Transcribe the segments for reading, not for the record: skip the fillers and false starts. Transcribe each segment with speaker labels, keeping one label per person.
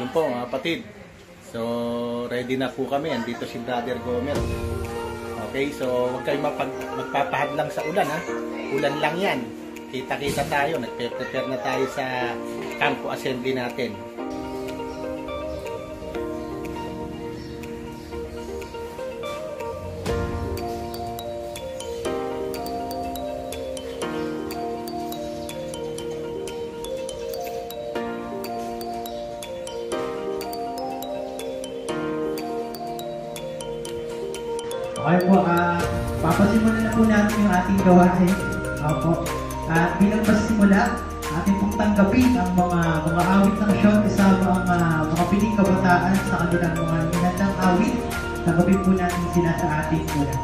Speaker 1: Yun po mga kapatid. So, ready na po kami. Andito si Brother Gomer. Okay, so huwag kayong magpapahadlang sa ulan ha. Ulan lang yan. Kita-kita tayo. Nagpe-prepare na tayo sa campo assembly natin.
Speaker 2: Okay po, papasimulan na po natin yung ating gawain. Opo. At bilang pasimula, ating pong tanggapin ang mga awit ng siyong kasama ang mga piling kabataan sa kanilang mga hinandang awit. Tanggapin po natin sila sa ating muna.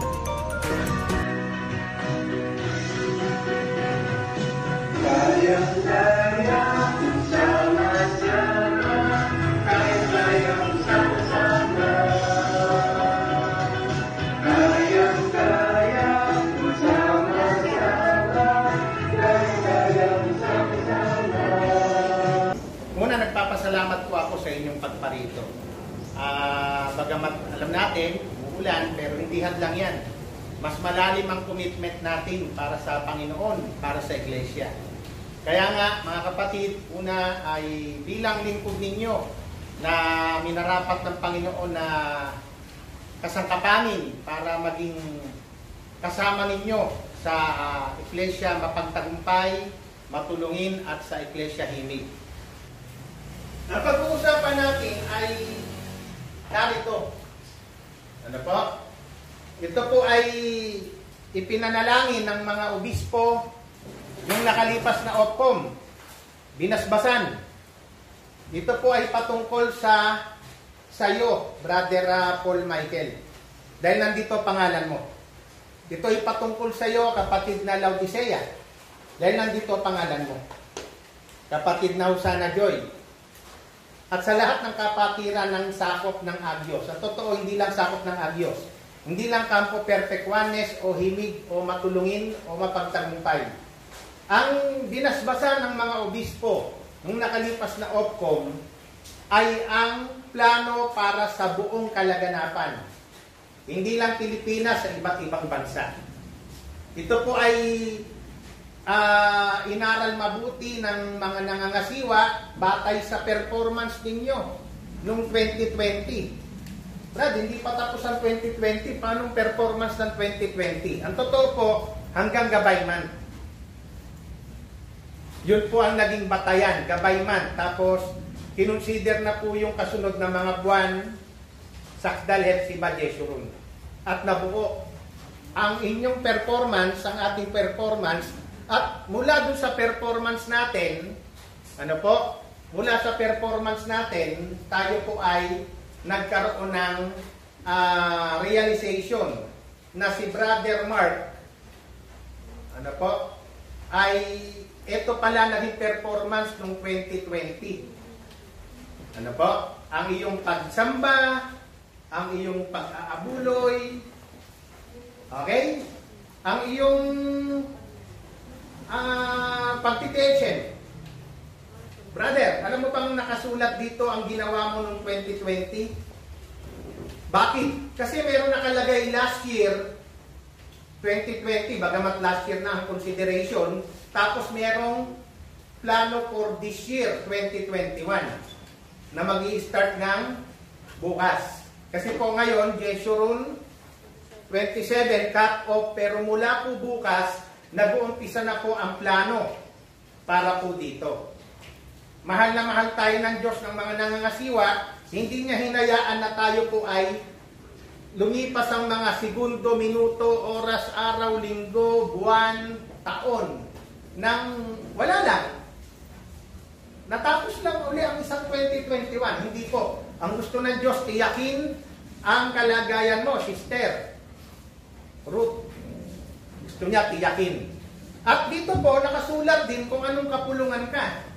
Speaker 3: Kayang-kaya sama-sama, kayang-kayang sama-sama. Kayang-kayang sama-sama, kayang-kayang sama-sama.
Speaker 1: Muna, nagpapasalamat po ako sa inyong pagparito. Bagamat alam natin, uulan, pero hindi hadlang yan. Mas malalim ang commitment natin para sa Panginoon, para sa Iglesia. Kaya nga, mga kapatid, una ay bilang lingkod ninyo na minarapat ng Panginoon na kasangkapanin para maging kasama ninyo sa Iglesia mapagtagumpay, matulungin at sa Iglesia himig. Ang pag-uusapan natin ay narito. Ano po? Ito po ay ipinanalangin ng mga obispo yung nakalipas na OPCOM, binasbasan. Ito po ay patungkol sa sayo, Brother Paul Michael. Dahil nandito pangalan mo. Ito ay patungkol sa iyo, kapatid na Laodicea. Dahil nandito pangalan mo. Kapatid na Hosana Joy. At sa lahat ng kapatiran ng sakop ng Agios. Sa totoo, hindi lang sakop ng Agios. Hindi lang kampo Perfectuanes o himig o matulungin o mapagtagumpay. Ang binasbasan ng mga obispo nung nakalipas na OPCOM ay ang plano para sa buong kalaganapan. Hindi lang Pilipinas, sa iba't ibang bansa. Ito po ay inaral mabuti ng mga nangangasiwa batay sa performance ninyo noong 2020. Brad, hindi pa tapos ang 2020. Paano performance ng 2020? Ang totoo po, hanggang Gabayman. Yun po ang naging batayan, Gabayman. Tapos, kinonsider na po yung kasunod na mga buwan, Sakdal, Hepzibah, Jeshurun. At nabuo ang inyong performance, ang ating performance. At mula dun sa performance natin, ano po? Mula sa performance natin, tayo po ay nagkaroon ng realization na si Brother Mark, ano po, ay ito pala naging performance noong 2020. Ano po? Ang iyong pagsamba, ang iyong pag-aabuloy, okay? Ang iyong pagtitensyon. Brother, alam mo bang nakasulat dito ang ginawa mo noong 2020? Bakit? Kasi meron nakalagay last year, 2020, bagamat last year na ang consideration, tapos merong plano for this year, 2021, na mag-i-start ng bukas. Kasi po ngayon, Jeshurun, 27, cut-off, pero mula po bukas, nag-uumpisa na po ang plano para po dito. Mahal na mahal tayo ng Diyos ng mga nangangasiwa, hindi niya hinayaan na tayo po ay lumipas ang mga segundo, minuto, oras, araw, linggo, buwan, taon, nang wala lang. Natapos lang uli ang isang 2021. Hindi po. Ang gusto ng Diyos, tiyakin ang kalagayan mo, sister Ruth. Gusto niya tiyakin. At dito po, nakasulat din kung anong kapulungan ka.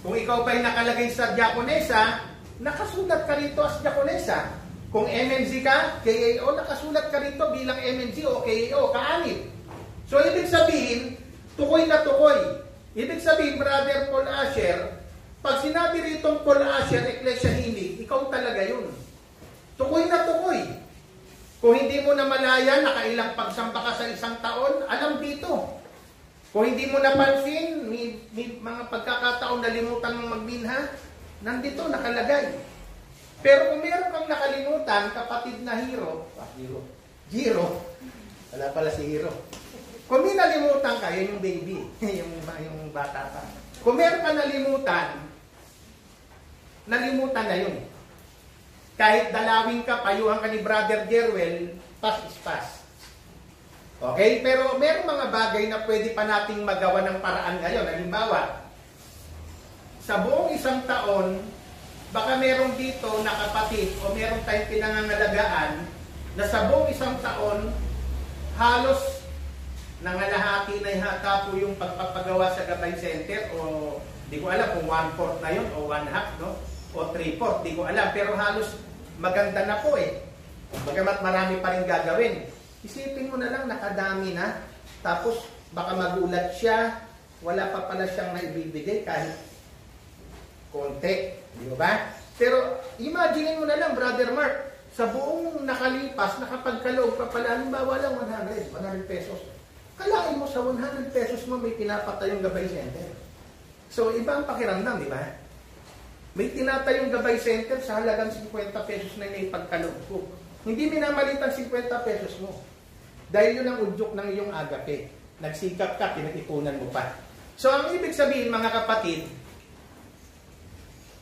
Speaker 1: Kung ikaw ba'y nakalagay sa diakonesa, nakasulat ka rito as diakonesa. Kung MMZ ka, KAO, nakasulat ka rito bilang MMZ o KAO, kaanib. So, ibig sabihin, tukoy na tukoy. Ibig sabihin, Brother Paul Asher, Pag sinabi rito Paul Asian Ecclesia Himig, ikaw talaga yun. Tukoy na tukoy. Kung hindi mo na malaya, nakailang pagsamba ka sa isang taon, alam dito. Kung hindi mo napansin, may mga pagkakataon nalimutan mong magminha, nandito, nakalagay. Pero kung meron kang nakalimutan, kapatid na Hero, wala pala si Hero. Kung may nalimutan ka, yan yung baby, yung bata pa. Kung meron ka nalimutan na yun. Kahit dalawin ka, payuhan ka ni Brother Jerwel, pass is pass. Okay? Pero meron mga bagay na pwede pa nating magawa ng paraan ngayon. Halimbawa, sa buong isang taon, baka meron dito na kapatid o meron tayong pinangangalagaan na sa buong isang taon, halos nangalahati na ihaka po yung pagpapagawa sa Gabay Center o di ko alam kung 1/4 na yun o 1/2, no? O 3/4, di ko alam. Pero halos maganda na po eh. Bagamat marami pa rin gagawin. Isipin mo na lang, nakadami na. Tapos baka magulat siya, wala pa pala siyang naibibigay kahit konti. Di ba? Pero imagine mo na lang, Brother Mark, sa buong nakalipas, nakapagkaloob pa pala, halimbawa lang 100 pesos. Kalain mo sa 100 pesos mo may pinapatayong Gabay Center. So, iba ang pakiramdam, di ba? May tinatayong Gabay Center sa halagang 50 pesos na may pagkaloob ko. Hindi minamalitan 50 pesos mo. Dahil yun ang udyok ng iyong agape. Nagsikap ka, pinag-ipunan mo pa. So, ang ibig sabihin, mga kapatid,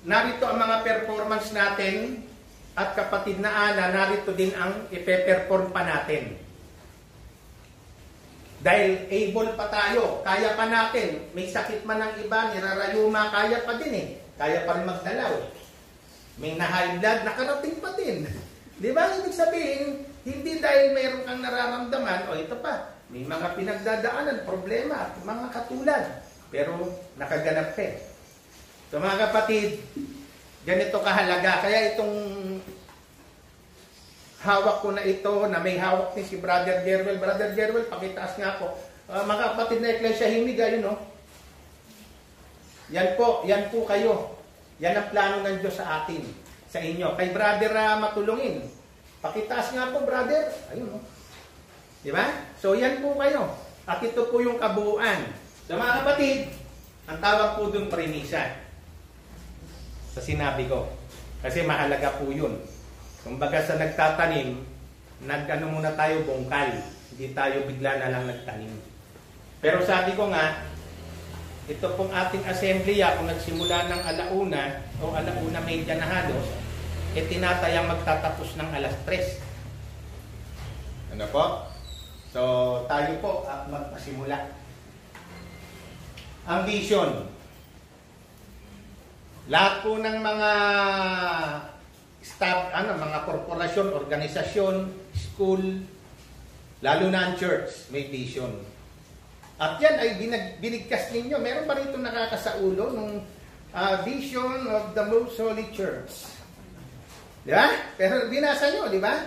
Speaker 1: narito ang mga performance natin at kapatid na Ana, narito din ang ipe-perform pa natin. Dahil able pa tayo, kaya pa natin. May sakit man ng iba, nirarayuma, kaya pa din eh. Kaya pa rin magdalaw. May na-high blood, nakarating pa din. Di ba? Ibig sabihin, hindi dahil mayroon kang nararamdaman, o ito pa, may mga pinagdadaanan, problema, mga katulad. Pero nakaganap eh. So mga kapatid, ganito kahalaga. Kaya itong hawak ko na ito, na may hawak ni si Brother Jerwel. Brother Jerwel, pakitaas nga po. Mga kapatid na Ecclesia Himig, ayun no? Yan po kayo. Yan ang plano ng Diyos sa atin, sa inyo. Kay Brother Matulungin, pakitaas nga po, Brother. Ayun no? Di ba? So yan po kayo. At ito po yung kabuuan. So mga kapatid, ang tawag po dun premisa. Sa sinabi ko. Kasi mahalaga po yun. Kumbaga sa nagtatanim, nag-ano muna tayo, bungkal. Hindi tayo bigla na lang nagtanim. Pero sabi ko nga, ito pong ating assembleya, kung nagsimula ng alauna o alauna media na halos, tinatayang magtatapos ng alas 3. Ano po? So, tayo po at magpasimula. Ang vision. Lahat po ng mga staff, mga korporasyon, organisasyon, school, lalo na ang church, may vision. At yan ay binigkas ninyo. Meron pa rito nakakasaulo ng vision of the most holy church. Di ba? Pero binasa nyo, di ba?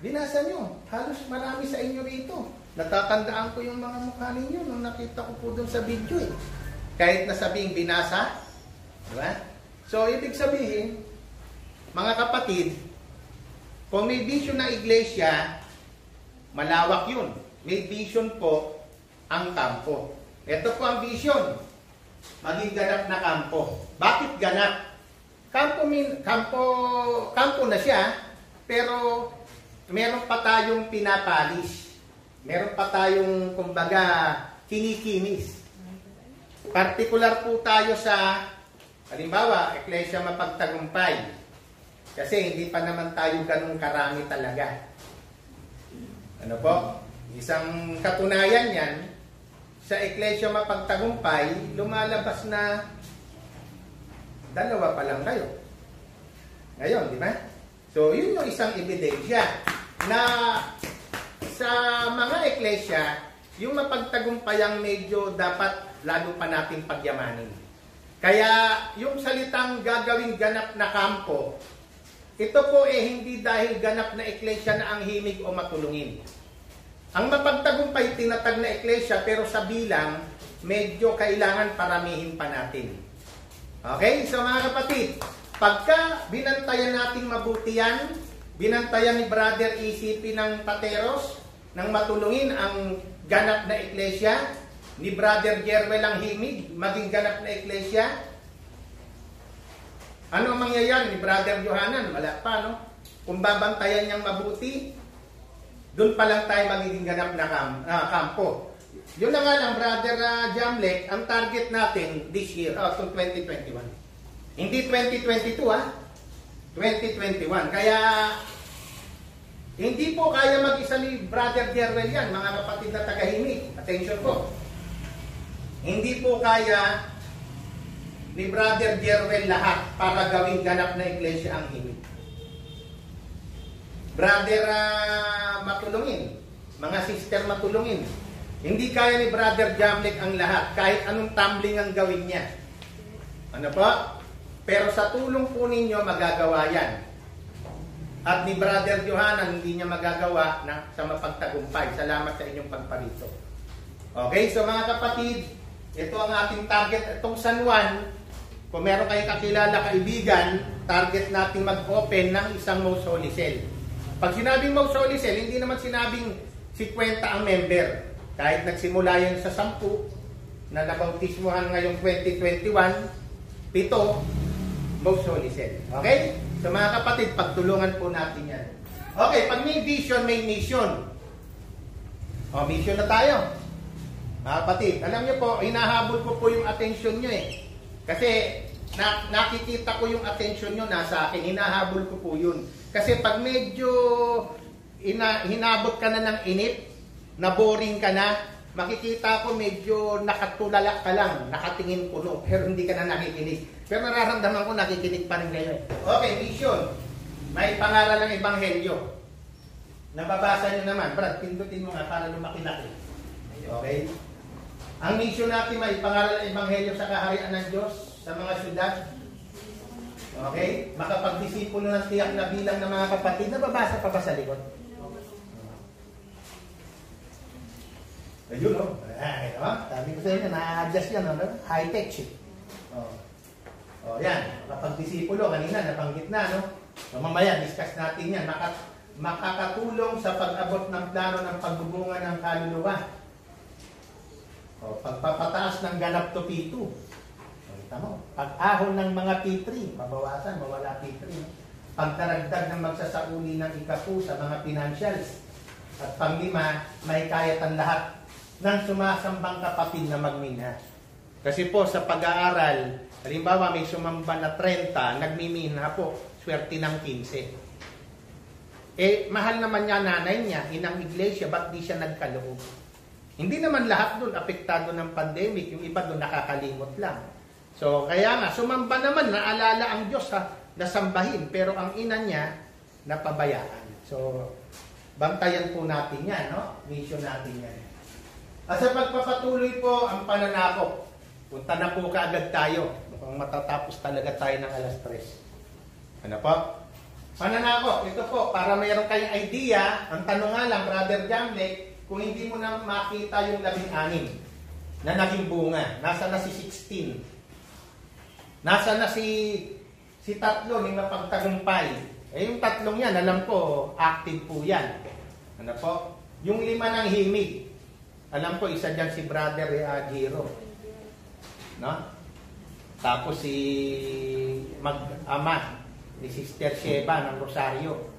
Speaker 1: Binasa nyo. Halos marami sa inyo rito. Natatandaan ko yung mga mukha ninyo nung nakita ko po dun sa video eh. Kahit nasabing binasa. Di ba? So, ibig sabihin, mga kapatid, kung may vision ng iglesia, malawak yun. May vision po ang kampo. Ito po ang vision. Maging ganap na kampo. Bakit ganap? Kampo na siya, pero meron pa tayong pinapalis. Meron pa tayong, kumbaga, kinikinis. Partikular po tayo sa, halimbawa, Ecclesia Mapagtagumpay. Kasi hindi pa naman tayo ganun karami talaga. Ano po? Isang katunayan yan, sa Ecclesia Mapagtagumpay, lumalabas na 2 pa lang kayo. Ngayon, di ba? So, yun yung isang ebidensya na sa mga Ecclesia, yung mapagtagumpayang medyo dapat lalo pa natin pagyamanin. Kaya, yung salitang gagawing ganap na kampo, ito po hindi dahil ganap na Ecclesia na ang himig o matulungin. Ang mapagtagumpay tinatag na Ecclesia pero sa bilang medyo kailangan paramihin pa natin. Okay, so mga kapatid, pagka binantayan nating mabuti yan, binantayan ni Brother ECP ng Pateros, nang matulungin ang ganap na iglesia, ni Brother Jerwel ang himig, maging ganap na iglesia, ano ang mangyayari ni Brother Johanan? Wala pa, no? Kung babantayan niyang mabuti, doon pa lang tayo magiging ganap na kampo. Yun na nga lang, Brother Jamlek, ang target natin this year, to 2021. Hindi 2022, 2021. Kaya, hindi po kaya mag-isa ni Brother Jerwel yan, mga kapatid na tagahimik. Attention po. Hindi po kaya ni Brother Jerwel lahat para gawing ganap na iglesia ang himig. Brother matulungin, mga sister matulungin. Hindi kaya ni Brother Jamlek ang lahat, kahit anong tumbling ang gawin niya. Ano po? Pero sa tulong po ninyo, magagawa yan. At ni Brother Johanan, hindi niya magagawa sa mapagtagumpay. Salamat sa inyong pagparito. Okay, so mga kapatid, ito ang ating target. Itong San Juan, kung meron kayong kakilala, kaibigan, target natin mag-open ng isang Most Holy Cell. Pag sinabing Most Holy Cell, hindi naman sinabing 50 ang member. Kahit nagsimula yan sa 10 na nabautismuhan ngayong 2021, 7 Most Holy Cell. Okay? So mga kapatid, pagtulungan po natin yan. Okay, pag may vision, may mission. O, mission na tayo. Mga kapatid, alam niyo po, hinahabol ko po yung attention nyo eh. Kasi nakikita ko yung attention nyo nasa akin, hinahabol ko po yun. Kasi pag medyo hinabot ka na ng init, na boring ka na, makikita ko medyo nakatulala ka lang, nakatingin puno, pero hindi ka na nakikinig. Pero nararamdaman ko nakikinig pa rin kayo. Okay, mission. May pangaral ng Ebanghelyo. Nababasa nyo naman. Brad, pindutin mo nga para lumaki-laki. Okay? Ang mission natin may pangaral ng Ebanghelyo sa kaharian ng Diyos sa mga syudad. Okay? Makapagdisipulo ng tiyak na bilang ng mga kapatid. Nababasa pa ba sa likod? Ayun, no? Sabi ko sa inyo, na-adjust yan, no? High-tech shit. Yan. Makapagdisipulo, kanina, nabanggit na, no? So, mamaya, discuss natin yan. Makakatulong sa pag-abot ng plano ng pagbubunga ng kaluluwa. Pagpapataas ng ganap to P2. Kita mo, pag-ahon ng mga P3, mabawasan, mawala P3. Pagdaragdag ng magsasauli ng ikapu sa mga financials. At panglima, may kayatan lahat ng sumasambang kapatid na magminha. Kasi po sa pag-aaral, halimbawa may sumamba na 30, nagmiminha po, swerte ng 15. Mahal naman niya nanay niya, inang iglesia, ba't di siya nagkaloob? Hindi naman lahat doon apektado ng pandemic, yung iba doon nakakalimot lang. So kaya nga, sumamba naman, naalala ang Diyos nasambahin, pero ang ina niya, napabayaan. So, bantayan po natin yan, no? Mission natin yan. At sa pagpapatuloy po ang pananakop, punta na po kaagad tayo. Mukhang matatapos talaga tayo ng alas 3. Ano po? Pananakop, ito po, para mayroon kayong idea, ang tanong nga lang, Brother Jamlek, kung hindi mo na makita yung 16 na naging bunga, nasa na si 16? Nasa na si tatlo ni mapagtagumpay? Yung tatlong yan, alam ko, active po yan. Ano po? Yung 5 ng himig, alam ko, isa dyan si Brother Giro. No? Tapos si mag-ama, ni Sister Sheba ng Rosario.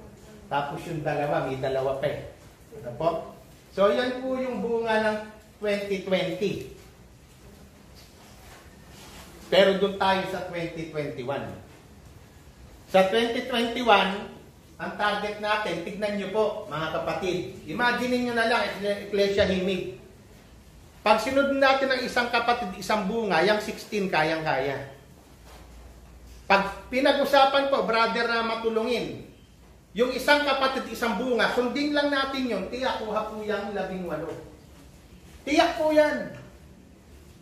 Speaker 1: Tapos yung dalawa, may dalawa pa eh. Ano po? So, yan po yung bunga ng 2020. Pero doon tayo sa 2021. Sa 2021, ang target natin, tignan nyo po, mga kapatid. Imagine nyo na lang, Iglesia Himig. Pag sinunod natin ng isang kapatid, isang bunga, yung 16 kayang-kaya. Pag pinag-usapan po, brother na matulungin, yung isang kapatid, isang bunga, sundin lang natin yun, tiyak, kuha po yung 18. Tiyak po yan.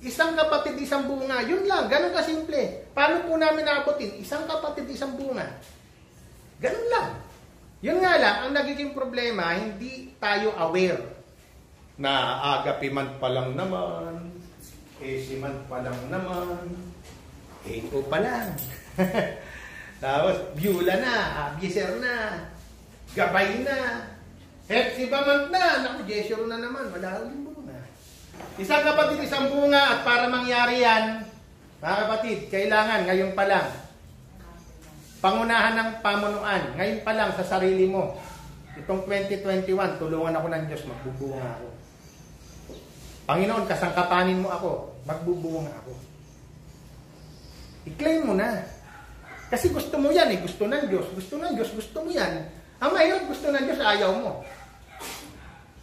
Speaker 1: Isang kapatid, isang bunga, yun lang, ganun kasimple. Paano po namin naabutin? Isang kapatid, isang bunga. Ganun lang. Yun nga lang, ang nagiging problema, hindi tayo aware na agapi man pa lang naman, si man pa lang naman, 8-0 pa lang. Tapos, Beulah na, Abiser na, Gabay na, Hepsi Bamant na, naku, Jesero na naman, wala uling bunga. Isang kapatid, isang bunga, at para mangyari yan, mga kapatid, kailangan ngayon pa lang, pangunahan ng pamunuan, ngayon pa lang sa sarili mo. Itong 2021, tulungan ako ng Diyos, magbubunga ako. Panginoon, kasangkapanin mo ako, magbubunga ako. I-claim mo na. Kasi gusto mo yan eh, gusto ng Diyos, gusto mo yan. Ang mahirap gusto ng Diyos, ayaw mo.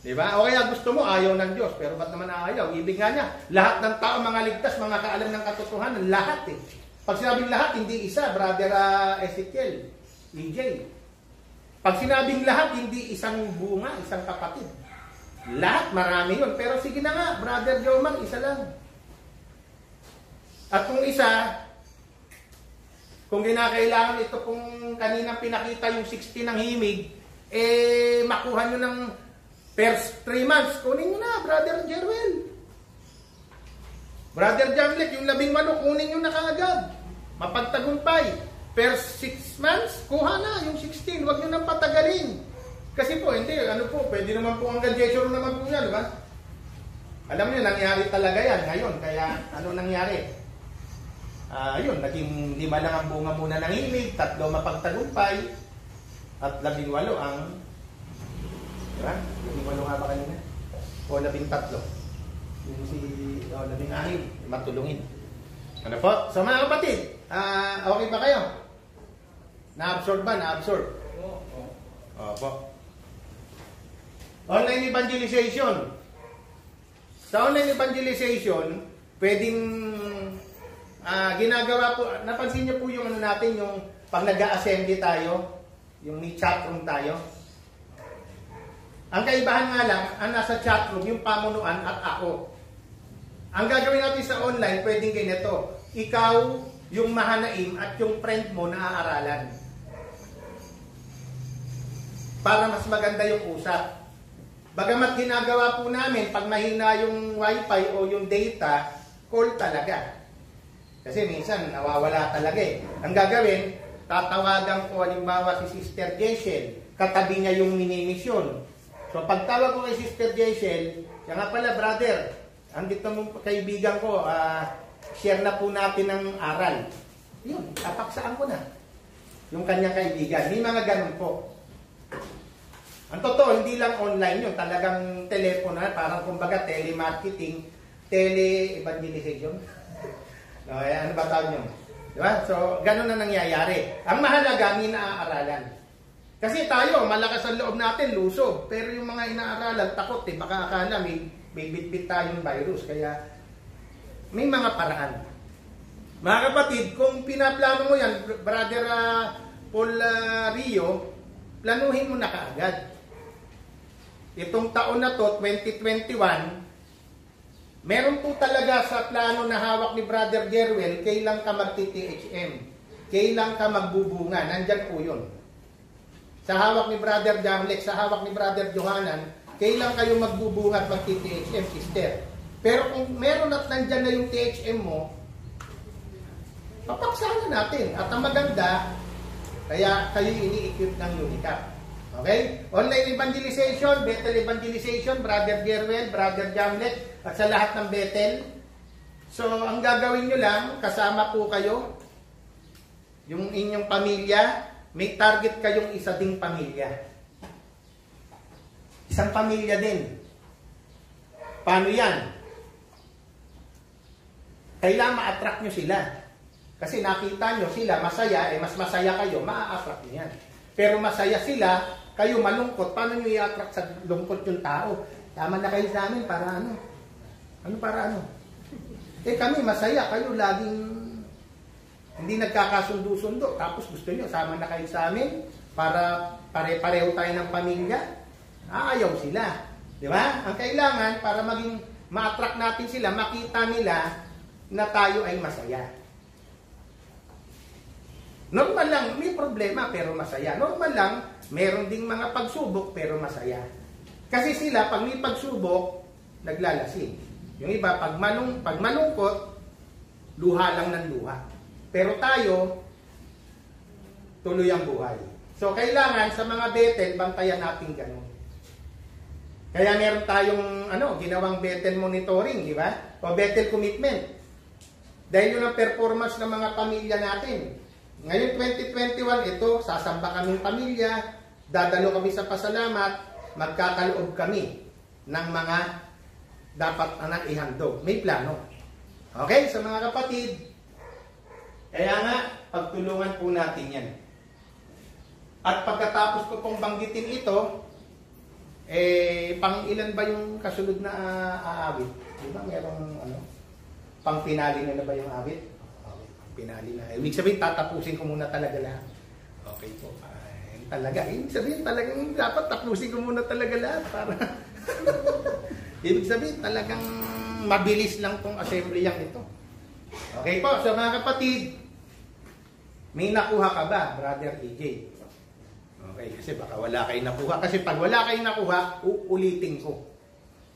Speaker 1: Diba? O kaya gusto mo, ayaw ng Diyos, pero ba't naman ayaw? Ibig nga niya, lahat ng tao, mga ligtas, mga kaalam ng katotohanan, lahat eh. Pag sinabing lahat, hindi isa, Brother Ezekiel, EJ. Pag sinabing lahat, hindi isang bunga, isang kapatid. Lahat, marami yun. Pero sige na nga, Brother Jomar, isa lang. At kung isa, kung ginakailangan ito kung kaninang pinakita yung 60 ng himig, makuha nyo ng first 3 months, kunin nyo na, Brother Jerwell. Brother Jamlet, yung 18, kunin nyo na kaagad. Mapagtagumpay. First 6 months, kuha na yung 16. Huwag nyo nang patagalin. Kasi po, hindi, pwede naman po hanggang Jesero naman po yan, diba? Alam niyo, nangyari talaga yan ngayon. Kaya, ano nangyari? Yun, naging 5 lang ang bunga muna ng himig, 3 mapagtagumpay, at 18 ang, diba? 18 nga ba kanina? O 13. Yung si, 16, matulungin. Ano po? So mga kapatid, okay ba kayo? Na-absorb ba? Na-absorb? Opo. Online evangelization. Sa online evangelization, pwedeng ginagawa po, napansin niyo po yung ano natin, yung pag nag-a-assembly tayo, yung may chat room tayo. Ang kaibahan nga lang, ang nasa chat room, yung pamunuan at ako. Ang gagawin natin sa online, pwedeng ganito. Ikaw, yung mahanaim at yung friend mo na aaralan. Para mas maganda yung usap. Bagamat ginagawa po namin, pag mahina yung wifi o yung data, call talaga. Kasi minsan, nawawala talaga eh. Ang gagawin, tatawagan ko halimbawa si Sister Jessel, katabi niya yung mini-mission. So pagtawag ko kay Sister Jessel, siya nga pala, brother, andito mong kaibigan ko, share na po natin ng aral. Yun, kapaksaan ko na. Yung kanyang kaibigan. May mga ganun po. Ang totoo, hindi lang online yun. Talagang telepono na, parang kumbaga telemarketing, tele-evangelization. Ano ba tawag nyo? Diba? So, ganun na nangyayari. Ang mahalaga, may naaaralan. Kasi tayo, malakas ang loob natin, luso. Pero yung mga inaaralan, takot eh. Baka akala may bitbit tayong virus. Kaya, may mga paraan. Mga kapatid, kung pinaplano mo yan, Brother Paul Rio, planuhin mo na kaagad. Itong taon na to, 2021, meron po talaga sa plano na hawak ni Brother Jerwell, kailan ka magti-THM, kailan ka magbubunga, nandyan po yun. Sa hawak ni Brother Jamlek, sa hawak ni Brother Johanan, kailan kayo magbubunga at magti-THM, sister. Pero kung meron at nandyan na yung THM mo, papaksahan natin. At ang maganda, kaya kayo ini-equip ng Unicap. Okay? Online evangelization, Bethel evangelization, Brother Jerwell, Brother Jamlet, at sa lahat ng Bethel. So, ang gagawin nyo lang, kasama po kayo, yung inyong pamilya, may target kayong isa ding pamilya. Isang pamilya din. Paano yan? Kailangan ma-attract nyo sila. Kasi nakita nyo sila masaya, mas masaya kayo, ma-attract nyo yan. Pero masaya sila, kayo malungkot, paano nyo i-attract sa lungkot yung tao? Tama na kayo sa amin para ano? Ano para ano? Kami masaya, kayo laging hindi nagkakasundo-sundo. Tapos gusto nyo, sama na kayo sa amin para pare-pareho tayo ng pamilya. Ayaw sila. Di ba? Ang kailangan para maging ma-attract natin sila, makita nila na tayo ay masaya. Normal lang, may problema pero masaya. Normal lang, meron ding mga pagsubok pero masaya. Kasi sila, pag may pagsubok, naglalasing. Yung iba, pag malungkot, luha lang ng luha. Pero tayo, tuloy ang buhay. So, kailangan sa mga Bethel, bantayan natin ganun. Kaya meron tayong ginawang Bethel monitoring, di ba? O Bethel commitment. Dahil yun ang performance ng mga pamilya natin. Ngayon 2021, ito, sasamba kaming pamilya, dadalo kami sa pasalamat, magkakaloob kami ng mga dapat anak ihandog. May plano. Okay, sa mga kapatid, kaya nga, pagtulungan po natin yan. At pagkatapos ko pong banggitin ito, pang ilan ba yung kasunod na aawit? Di ba merong pang pinali na ba yung awit? Okay, pang pinali na. Ibig sabihin, tatapusin ko muna talaga lahat. Okay po. Talaga. Ibig sabihin, talagang dapat tapusin ko muna talaga lahat para ibig sabihin, talagang mabilis lang tong assembly yang ito. Okay po, so mga kapatid, may nakuha ka ba, Brother EJ? Okay, kasi baka wala kayo nakuha. Kasi pag wala kayo nakuha, uulitin ko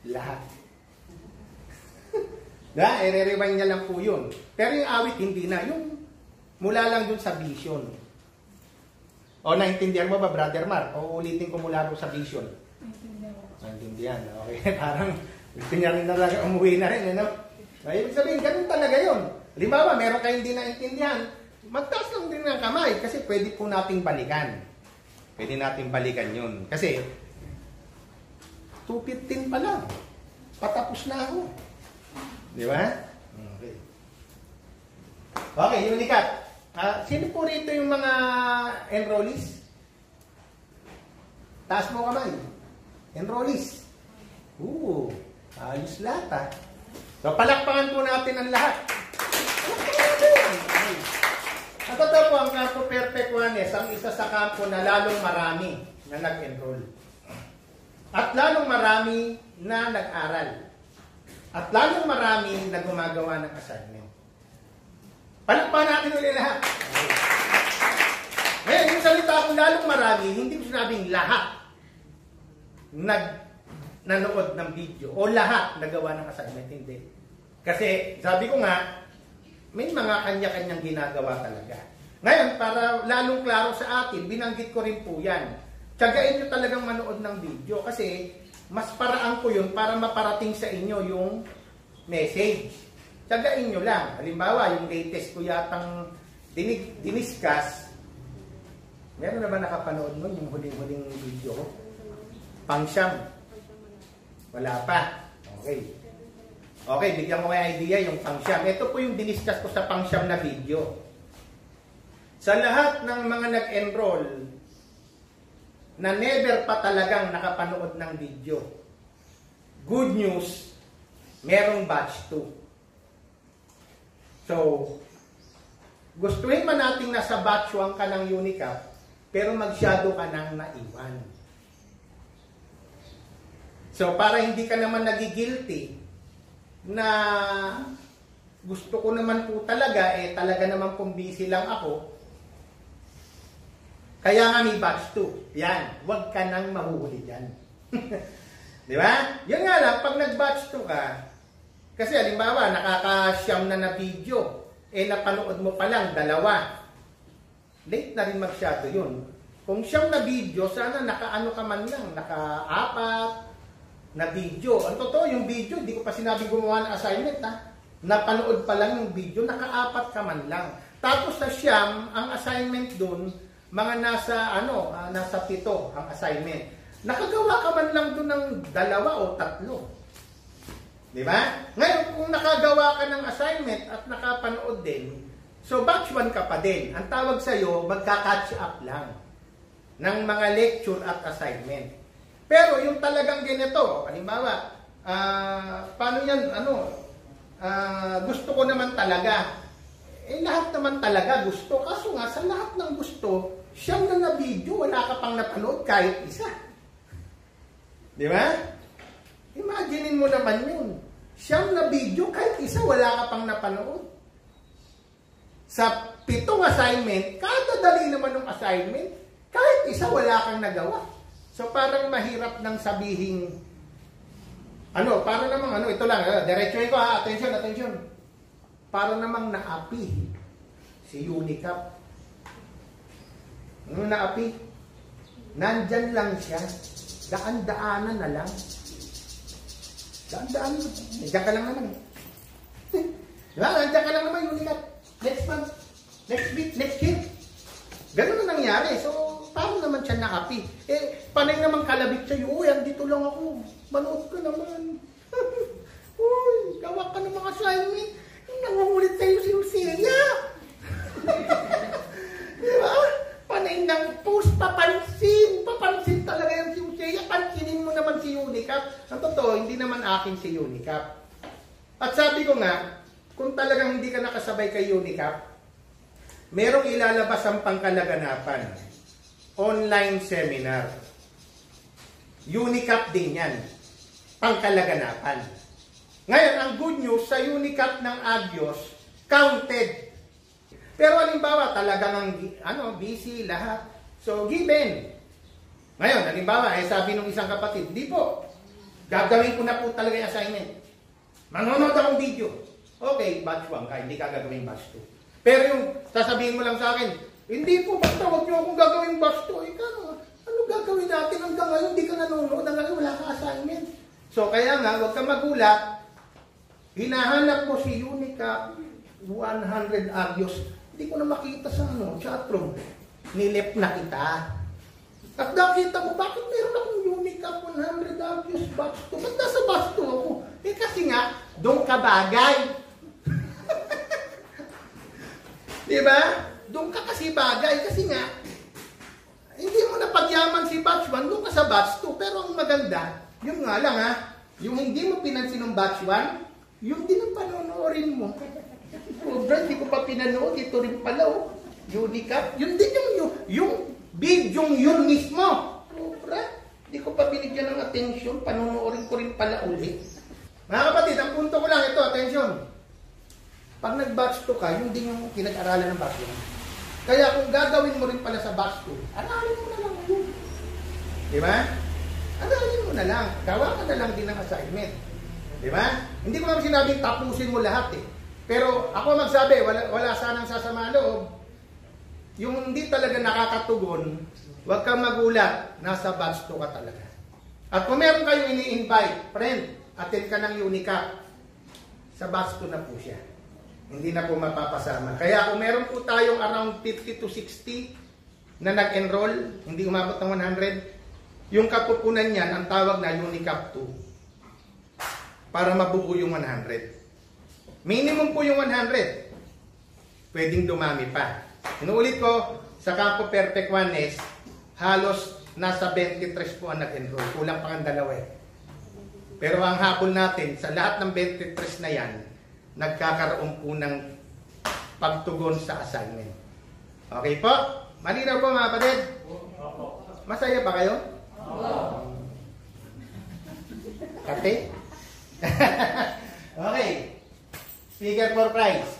Speaker 1: lahat. I-rewind niya lang po yun. Pero yung awit, hindi na. Yung mula lang dun sa vision. O, naintindihan mo ba, Brother Mark? O, ulitin ko mula dun sa vision. Naintindihan. Okay, parang gusto niya rin talaga umuwi na rin. Ibig sabihin, ganun talaga yun. Halimbawa, meron kayong hindi naintindihan, magtaas lang din ng kamay kasi pwede po nating balikan. Pwede nating balikan yun. Kasi, 2:15 pa lang. Patapos na ako. Di ba? Okay. Okay, Unicat. Sino po rito yung mga enrollees? Taas mo kamay. Enrollees. Ayos lahat So, palakpakan po natin ang lahat. At ito po ang Campo Perfect Juanes, ang isa sa kampo na lalong marami na nag-enroll. At lalong marami na nag-aral. At lalong marami na gumagawa ng assignment. Palakpakan natin ulit lahat. Ngayon, yung salita kong lalong marami, hindi ko sinabing lahat nanood ng video o lahat nagawa ng assignment. Hindi. Kasi, sabi ko nga, may mga kanya-kanyang ginagawa talaga. Ngayon, para lalong klaro sa atin, binanggit ko rin po yan. Tiyagain nyo talagang manood ng video kasi mas paraan ko yun para maparating sa inyo yung message. Tiyagain nyo lang. Halimbawa, yung latest ko yatang diniscuss, meron na ba nakapanood nun yung huling-huling video ko? Pangsyam. Wala pa. Okay. Okay, bigyan ko may idea yung pangsyam. Ito po yung diniscuss ko sa pangsyam na video. Sa lahat ng mga nag-enroll na never pa talagang nakapanood ng video, good news, merong batch 2. So, gustuhin man nating nasa batch 1 ka ng Unicap, pero mag-shadow ka nang naiwan. So, para hindi ka naman nagigilty, na gusto ko naman po talaga, talaga naman pong busy lang ako. Kaya nga may batch 2. Yan, huwag ka nang mahuhuli dyan. Di ba? Yun nga lang, pag nag-batch 2 ka, kasi halimbawa, nakakasyam na video, napanood mo pa lang, 2. Late na rin mag-shadow yun. Kung siyam na video, sana naka-ano ka man lang, naka-4 na video. Ang totoo, yung video, hindi ko pa sinabi gumawa ng assignment, napanood pa lang yung video, naka-4 ka man lang. Tapos sa siyam, ang assignment dun, mga nasa 7 ang assignment. Nakagawa ka man lang dun ng 2 o 3. Di ba? Ngayon, kung nakagawa ka ng assignment at nakapanood din, so batch 1 ka pa din. Ang tawag sa'yo, magka-catch up lang ng mga lecture at assignment. Pero yung talagang ganito, halimbawa, paano yan, gusto ko naman talaga. Lahat naman talaga gusto. Kaso nga, sa lahat ng gusto, siyam na video, wala ka pang napanood kahit isa. Di ba? Imaginein mo naman yun. Siyam na video, kahit isa, wala ka pang napanood. Sa 7 assignment, kada dali naman ng assignment, kahit isa, wala kang nagawa. So, parang mahirap nang sabihin, para namang, ito lang, diretsuhin ko ha, attention. Para namang naapi si Unicap. Nung naapi, nandyan lang siya. Daan-daanan na lang. Daan-daanan. Nandiyan ka lang naman. Diba? Nandiyan ka lang naman, Unicap. Next month, next week, next year. Ganun na nangyari. So, paano naman siya naapi? Panay naman kalabit siya. Uy, andito lang ako. Manood ka naman. Uy, gawa ka ng mga assignment. Nangungulit sa'yo si Lucia. Diba? Panay ng post, papansin. Papansin talaga yung si Lucia. Pansinin mo naman si Unicap. Ang totoo, hindi naman akin si Unicap. At sabi ko nga, kung talagang hindi ka nakasabay kay Unicap, merong ilalabas ang pangkalaganapan. Online seminar. Unicap din yan. Pangkalaganapan. Ngayon, ang good news, sa Unicap ng Agios, counted. Pero halimbawa, talagang busy lahat. So, given. Ngayon, halimbawa, sabi ng isang kapatid, di po, gagawin ko na po talaga yung assignment. Manonood akong video. Okay, batch 1 ka, hindi ka gagawin batch 2. Pero yung sasabihin mo lang sa akin, hindi po, basta huwag niyo akong gagawin batch 2. Ano gagawin natin hanggang ngayon, hindi ka nanonood, hanggang wala ka assignment. So, kaya nga, huwag ka magulat, hinahanap mo si Unicap 100 Agios. Hindi ko na makita sa chatroom. Nilip na kita. At nakita mo, bakit meron akong Unicap 100 Agios batch 2? Ba't nasa batch 2 ako? Kasi nga, doon ka bagay. Diba? Doon ka kasi bagay. Kasi nga, hindi mo na pagyaman si batch 1, doon ka sa batch 2. Pero ang maganda, yung nga lang yung hindi mo pinansin ng batch 1, yung din ang panonoorin mo. Brad, hindi ko pa pinanood. Ito rin pala, Unicap. Yun din yung video yun mismo. Brad, hindi ko pa binigyan ng atensyon. Panonoorin ko rin pala ulit. Mga kapatid, ang punto ko lang ito, atensyon. Pag nag-batch 2 ka, yun din yung pinag-aralan ng batch 1. Kaya kung gagawin mo rin pala sa batch 2, aralin mo na lang yun. Di ba? Aralin mo na lang. Gawa ka na lang din ng assignment. Di ba? Hindi ko naman sinabing tapusin mo lahat eh. Pero ako magsabi, wala sanang sasama loob. Yung hindi talaga nakakatugon, huwag kang magulat, nasa batch 2 ka talaga. At kung meron kayong ini-invite, friend, attend ka ng Unicap, sa batch 2 na po siya. Hindi na po mapapasama. Kaya kung meron po tayong around 50 to 60 na nag-enroll, hindi umabot ng 100, yung kapupunan niyan, ang tawag na Unicap 2. Para mabuo yung 100. Minimum po yung 100. Pwedeng dumami pa. Inuulit ko, sa Campo Perfect 1S, halos nasa 23 po ang nag-enroll. Kulang pang ang dalawa eh. Pero ang habol natin, sa lahat ng 23 na yan, nagkakaroon po ng pagtugon sa assignment. Okay po? Malinaw po mga kapatid? Masaya ba kayo? Kate? Okay. Speaker for prize.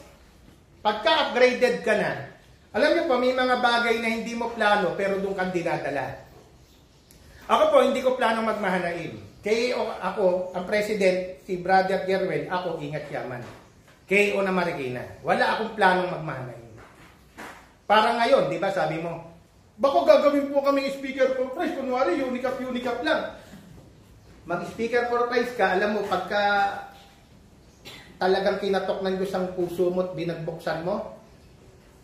Speaker 1: Pagka-upgraded ka na, alam niyo po, may mga bagay na hindi mo plano pero doon kang dinadala. Ako po, hindi ko plano magmahanaim. KO ako, ang president, si Brother Gerwel, ako ingat yaman. KO na Marikina. Wala akong planong magmahanaim. Para ngayon, di ba sabi mo, bako gagawin po kami speaker for prize, kunwari Unicap lang. Mag-speaker for prize ka, alam mo, pagka talagang kinatok ng Diyos ang puso mo at binagbuksan mo,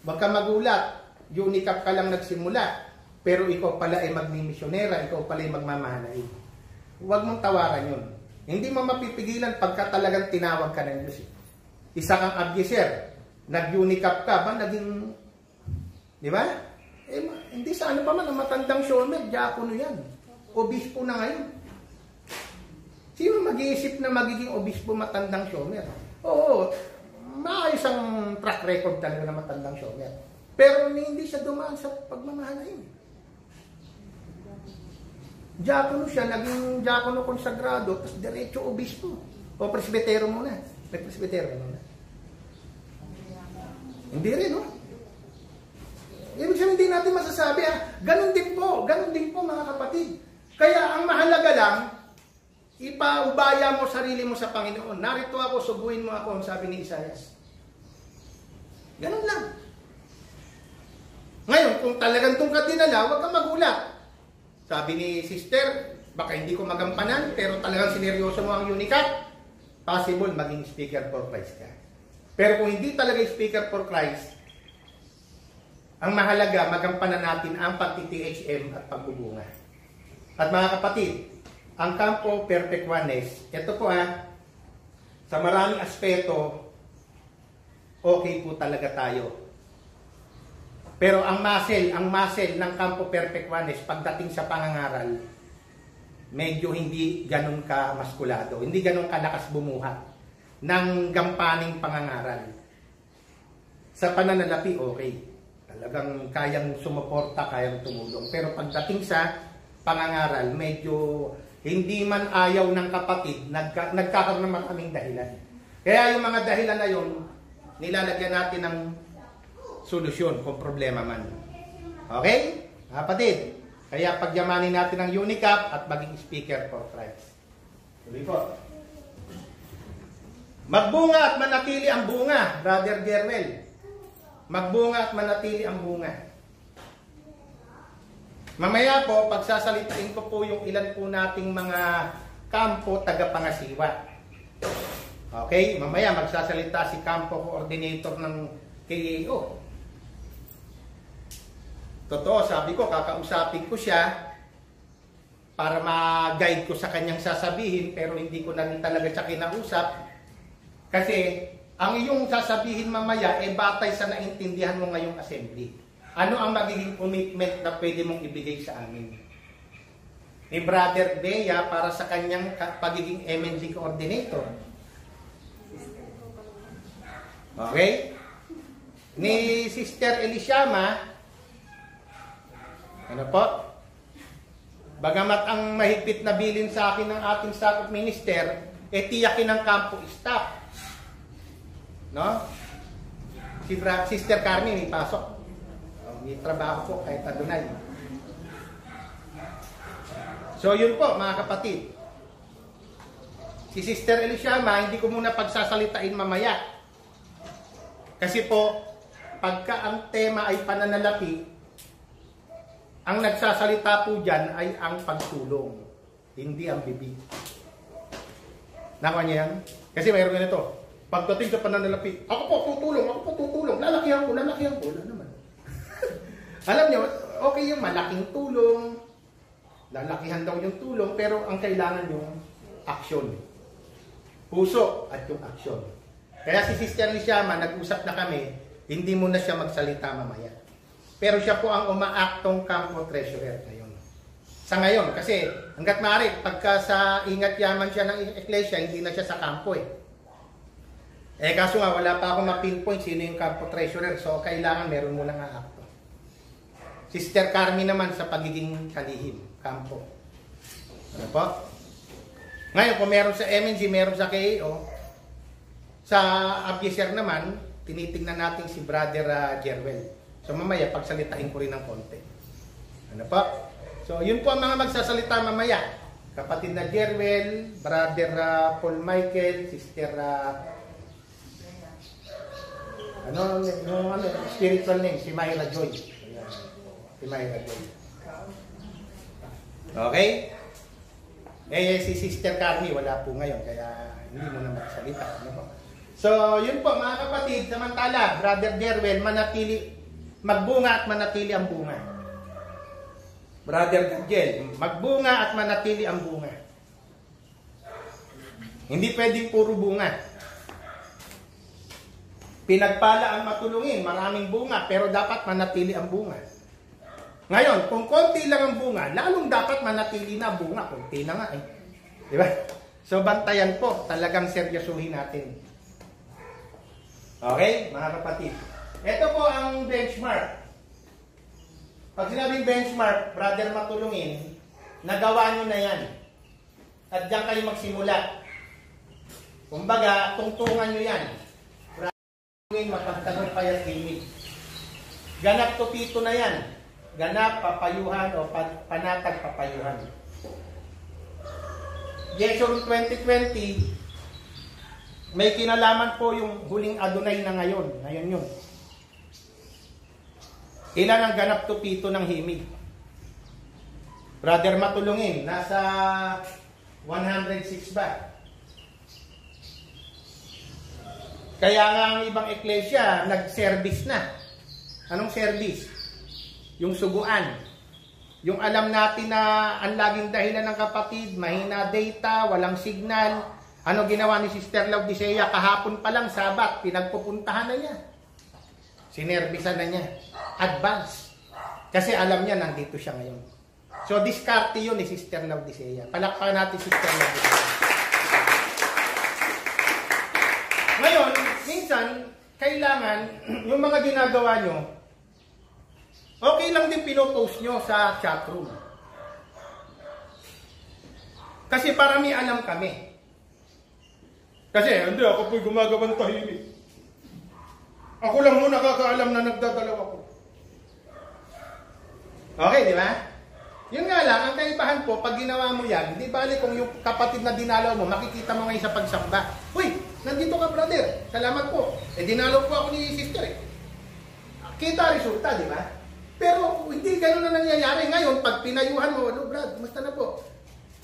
Speaker 1: wag ka magulat, Unicap ka lang nagsimula, pero ikaw pala ay magmimisyonera, ikaw pala ay magmamahanaim. Huwag mong tawaran yun. Hindi mo mapipigilan pagka talagang tinawag ka ng Diyos. Isa kang abgiser, nag-Unicap ka, ba naging, di ba? Hindi sa ano pa man, ang matandang showman, diakono yan. Obispo na ngayon. Sino mag-iisip na magiging obispo matandang showman? Oo, maayos ang track record talaga na matandang showman. Pero hindi siya dumaan sa pagmamahalain. Diakono siya, naging diakono konsagrado, tapos diretso obispo. O presbitero muna. Nag-presbitero muna. Hindi rin, no? Ibig sabihin, hindi natin masasabi, ganun din po mga kapatid. Kaya ang mahalaga lang, ipaubaya mo sarili mo sa Panginoon. Narito ako, subuin mo ako, ang sabi ni Isaias. Ganun lang. Ngayon, kung talagang doon ka dinala, huwag kang magulat. Sabi ni sister, baka hindi ko magampanan, pero talagang sineryoso mo ang UNICAP, possible maging speaker for Christ ka. Pero kung hindi talaga speaker for Christ, ang mahalaga, magampanan natin ang pagti-THM at pagbubunga. At mga kapatid, ang Campo Perfect Oneness, ito po sa maraming aspeto, okay po talaga tayo. Pero ang muscle ng Campo Perfect Oneness, pagdating sa pangangaral, medyo hindi ganun ka maskulado, hindi ganun kalakas bumuhat ng gampaning pangangaral. Sa pananalapi, okay. Talagang kayang sumuporta, kayang tumulong. Pero pagdating sa pangangaral, medyo hindi man ayaw ng kapatid, nagkakaroon naman kaming dahilan. Kaya yung mga dahilan na yun, nilalagyan natin ng solusyon kung problema man. Okay? Kapatid, kaya pagyamanin natin ang UNICAP at maging speaker for Christ. Tuloy po. Magbunga at manatili ang bunga, Brother Jermel. Magbunga at manatili ang bunga. Mamaya po, pagsasalitain ko po yung ilan po nating mga kampo tagapangasiwa. Okay? Mamaya magsasalita si kampo coordinator ng KAO. Totoo, sabi ko, kakausapin ko siya para ma-guide ko sa kanyang sasabihin, pero hindi ko na rin talaga siya kinausap. Kasi, ang iyong sasabihin mamaya, batay sa naintindihan mo ngayong assembly. Ano ang magiging commitment na pwede mong ibigay sa amin? Ni Brother Bea para sa kanyang pagiging MND coordinator. Okay? Ni Sister Elishama, ano po? Bagamat ang mahigpit na bilin sa akin ng ating staff minister, tiyakin ng campo staff. No? Si Sister Carmen, may pasok. May trabaho po kahit adunay. So yun po mga kapatid. Si Sister Elishama, hindi ko muna pagsasalitain mamaya. Kasi po, pagka ang tema ay pananalapi, ang nagsasalita po dyan ay ang pagtulong, hindi ang bibig. Nakuha niya yan? Kasi mayroon ganito. Pagdating sa pananalapi, ako po tutulong, lalakihan ko, wala naman. Alam niyo, okay yung malaking tulong, lalakihan daw yung tulong, pero ang kailangan yung action. Puso at yung action. Kaya si Sister Lishama, nag-usap na kami, hindi muna siya magsalita mamaya. Pero siya po ang umaaktong campo treasurer ngayon. Sa ngayon, kasi hanggat maaari, pagka sa ingat yaman siya ng iglesia, hindi na siya sa kampo kaso nga, wala pa akong ma-pinpoint sino yung campo treasurer, so kailangan meron mo lang aakto. Sister Carmi naman sa pagiging kalihim, kampo. Ano po? Ngayon, kung meron sa MNG, meron sa KAO, sa Abyeser naman, tinitingnan natin si Brother Jerwel. So mamaya, pagsalitain ko rin ng konti. Ano po? So, yun po ang mga magsasalita mamaya. Kapatid na Jerwel, Brother Paul Michael, Sister spiritual name, si Myra Joy. Si Myra Joy. Okay? Si Sister Carmi, wala po ngayon, kaya hindi mo na magsalita. Ano po? So, yun po mga kapatid, samantala, Brother Jerwel, magbunga at manatili ang bunga. Brother Gagel, magbunga at manatili ang bunga. Hindi pwedeng puro bunga. Pinagpala ang matulungin, maraming bunga, pero dapat manatili ang bunga. Ngayon, kung konti lang ang bunga, lalong dapat manatili na bunga. Konti na nga Di ba? So, bantayan po. Talagang seryosuhin natin. Okay, mga kapatid. Ito po ang benchmark. Pag sinabing benchmark, brother matulungin, nagawa nyo na yan. At diyan kayo magsimula. Kumbaga, tungtungan nyo yan. Mapagtagumpay at limit. Ganap tupito na yan. Ganap, papayuhan o panatag papayuhan. Jason 2020, may kinalaman po yung huling Adonai na ngayon. Ngayon yun. Ilan ang ganap to pito ng himig? Brother Matulungin, nasa 106 ba? Kaya nga ang ibang eklesia, nag-service na. Anong service? Yung suguan. Yung alam natin na ang laging dahilan ng kapatid, mahina data, walang signal. Ano ginawa ni Sister Laudicea? Kahapon pa lang, Sabat, pinagpupuntahan na niya. Sinervisan na niya. Advance. Kasi alam niya, nandito siya ngayon. So, diskarte yun ni Sister Laudicea. Palakpakan natin Sister Laudicea. Ngayon, minsan, kailangan, yung mga ginagawa nyo, okay lang din pinopost nyo sa chatroom. Kasi para may alam kami. Kasi, hindi, ako po'y gumagawang tahimik. Ako lang mo nakakaalam na nagdadalaw ako. Okay, di ba? Yun nga lang, ang kaibahan po, pag ginawa mo yan, di bali kung yung kapatid na dinalaw mo, makikita mo ngayon sa pagsamba. Uy, nandito ka brother, salamat po. Dinalaw po ako ni sister eh. Kita resulta, di ba? Pero hindi ganun na nangyayari. Ngayon, pag pinayuhan mo, ano brad, musta na po?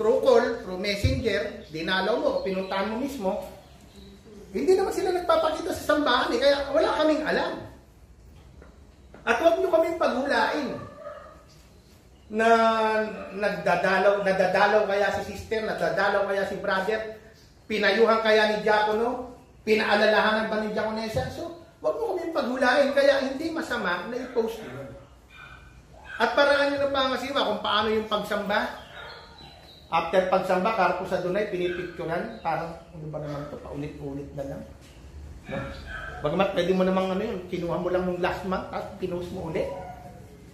Speaker 1: Through call, through messenger, dinalaw mo, pinuntahan mo mismo, hindi naman sila nagpapakita sa sambahan eh, kaya wala kaming alam. At huwag nyo kaming paghulain na nadadalaw kaya si sister, nadadalaw kaya si brother, pinayuhan kaya ni diakono, pinaalalahanan ba ni diakonesa. So, huwag mo kaming paghulain, kaya hindi masama na i-post nyo. At paraan nyo ng pangasiwa kung paano yung pagsamba. After pagsamba, karpo sa dunay, pinipicturan, parang, ano ba naman ito, paulit-ulit na lang. No? Bagamat pwede mo namang ano yun, kinuha mo lang nung last month, at pinost mo ulit.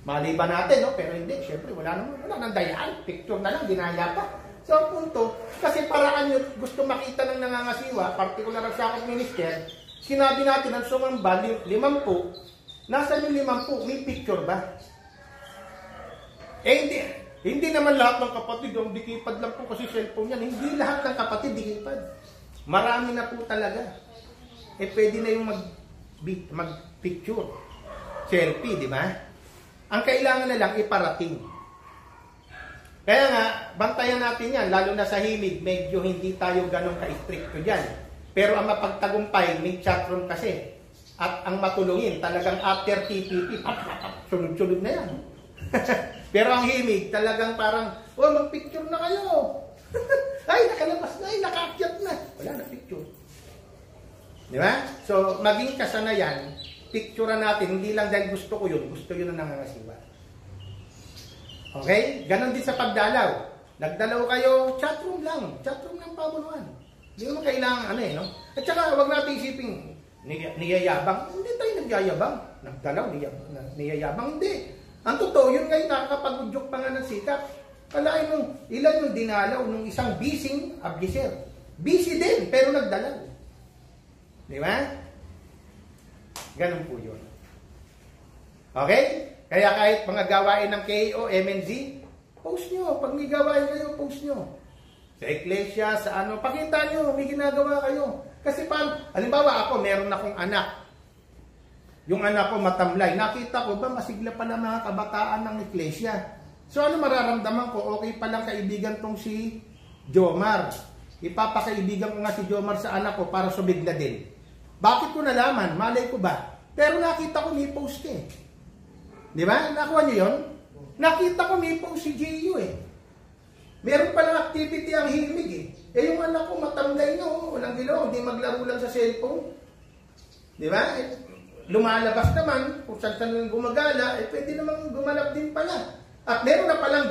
Speaker 1: Maliban natin, no? Pero hindi, syempre, wala nang dayaan, picture na lang, dinaya pa. So, ang punto, kasi paraan nyo gusto makita ng nangangasiwa, particular sa akong minister, sinabi natin ang sumamba, 50, nasa yung 50, may picture ba? Eh, hindi naman lahat ng kapatid, yung dikipad lang po kasi cellphone yan. Hindi lahat ng kapatid dikipad. Marami na po talaga. Eh, pwede na yung mag-picture. Selfie, di ba? Ang kailangan na lang iparating. Kaya nga, bantayan natin yan. Lalo na sa himig, medyo hindi tayo ganun ka-stricto dyan. Pero ang mapagtagumpay, may chatroom kasi. At ang matulungin, talagang after TPP, sunod-sunod na yan. Pero ang himig, talagang parang, oh, mag-picture na kayo. Ay, nakalabas na, ay, nakaakyat na. Wala na picture. Di ba? So, maging kasanayan, picturean natin, hindi lang dahil gusto ko yun na nangangasiwa. Okay? Ganon din sa pagdalaw. Nagdalaw kayo, chatroom lang pabuluhan. Hindi mo kailangan, no? At saka, huwag natin isipin, niyayabang. Hindi tayo nagyayabang. Nagdalaw, niyayabang, hindi. Ang totoo, yun ngayon nakakapag-udyok pa nga ng sikap. Kalain mo, ilan yung dinalaw nung isang bising abgiser. Busy din, pero nagdalaw. Di ba? Ganun po yun. Okay? Kaya kahit mga gawain ng KO, MNZ, post nyo. Pag may gawain kayo, post nyo. Sa iglesia, sa ano, pakita nyo, may ginagawa kayo. Kasi halimbawa ako, meron akong anak. Yung anak ko matamlay. Nakita ko ba masigla pa na mga kabataan ng iglesia. So ano mararamdaman ko? Okay palang kaibigan tong si Jomar. Ipapakaibigan ko nga si Jomar sa anak ko para sumigla din. Bakit ko nalaman? Malay ko ba? Pero nakita ko may post eh. Di ba? Nakuha niyo yun? Nakita ko may post si J.U. eh. Meron palang activity ang himig eh. Eh yung anak ko matamlay no. Walang gilo. Hindi maglaro lang sa cellphone. Di ba? Lumalabas naman, kung saan gumagala, eh pwede namang gumalap din pala. At meron na palang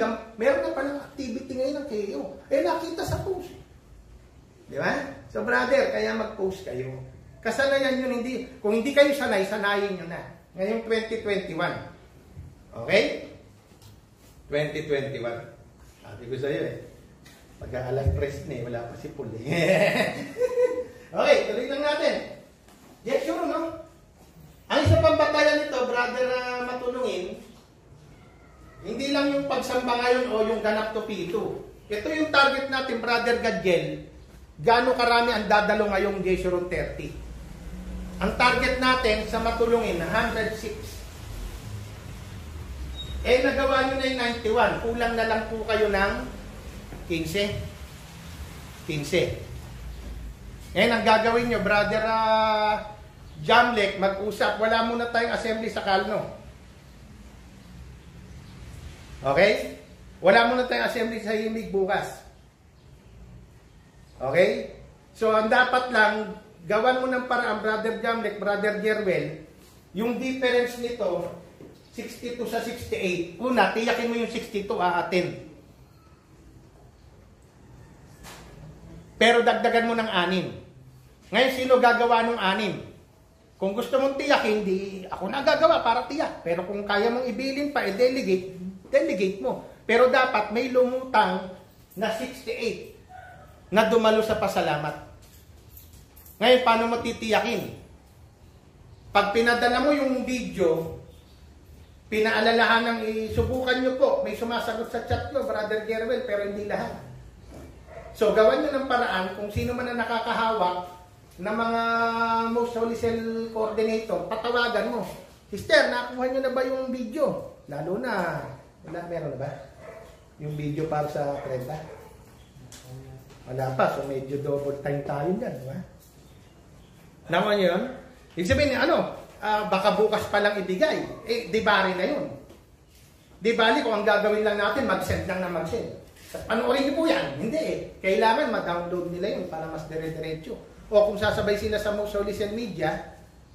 Speaker 1: activity ngayon ng KO. Eh nakita sa post. Di ba? So brother, kaya mag-post kayo. Kasanayan yun, kung hindi kayo sanay, sanayin nyo na. Ngayong 2021. Okay? 2021. Sabi ko sa'yo eh. Pagka-alas press na eh, wala pa si Paul eh. Okay, tuloy lang natin. Yes, sure, no? Ang isa pang batayan nito, brother Matulungin, hindi lang yung pagsamba ngayon o yung ganap to P2. Ito yung target natin, brother Gadgel. Gaano karami ang dadalo ngayong Jeshurun 30? Ang target natin sa Matulungin, 106. Eh, nagawa nyo na yung 91. Kulang na lang po kayo ng 15. 15. Ngayon, ang gagawin nyo, Brother Jamlek, mag-usap. Wala muna tayong assembly sa Kalno. Okay? Wala muna tayong assembly sa Himig bukas. Okay? So, ang dapat lang, gawan mo ng paraan, Brother Jamlek, Brother Jerwel, yung difference nito, 62 sa 68. Una, tiyakin mo yung 62, aatin. Pero dagdagan mo ng 6. Ngayon, sino gagawa ng 6? Kung gusto mong tiyakin, hindi ako nagagawa para tiyak. Pero kung kaya mong ibilin pa, delegate mo. Pero dapat may lumutang na 68 na dumalo sa pasalamat. Ngayon, paano mo titiyakin? Pag pinadala mo yung video, pinaalalahan ng isubukan nyo po. May sumasagot sa chat nyo, Brother Gerwel, pero hindi lahat. So, gawan nyo ng paraan kung sino man ang nakakahawak ng mga Most Holy Cell Coordinator, patawagan mo. Sister, nakuha nyo na ba yung video? Lalo na, meron na ba? Yung video para sa 30? Wala pa, so medyo double time tayo dyan, di ba? Naman nyo yun? Ibig sabihin, baka bukas pa lang ibigay. Eh, di bari na yun. Di bali, kung ang gagawin lang natin, mag-send lang na mag-send. Panoorin niyo po yan. Hindi eh. Kailangan ma-download nila yun para mas dire-diretso. O kung sasabay sila sa Most Holy Cell Media,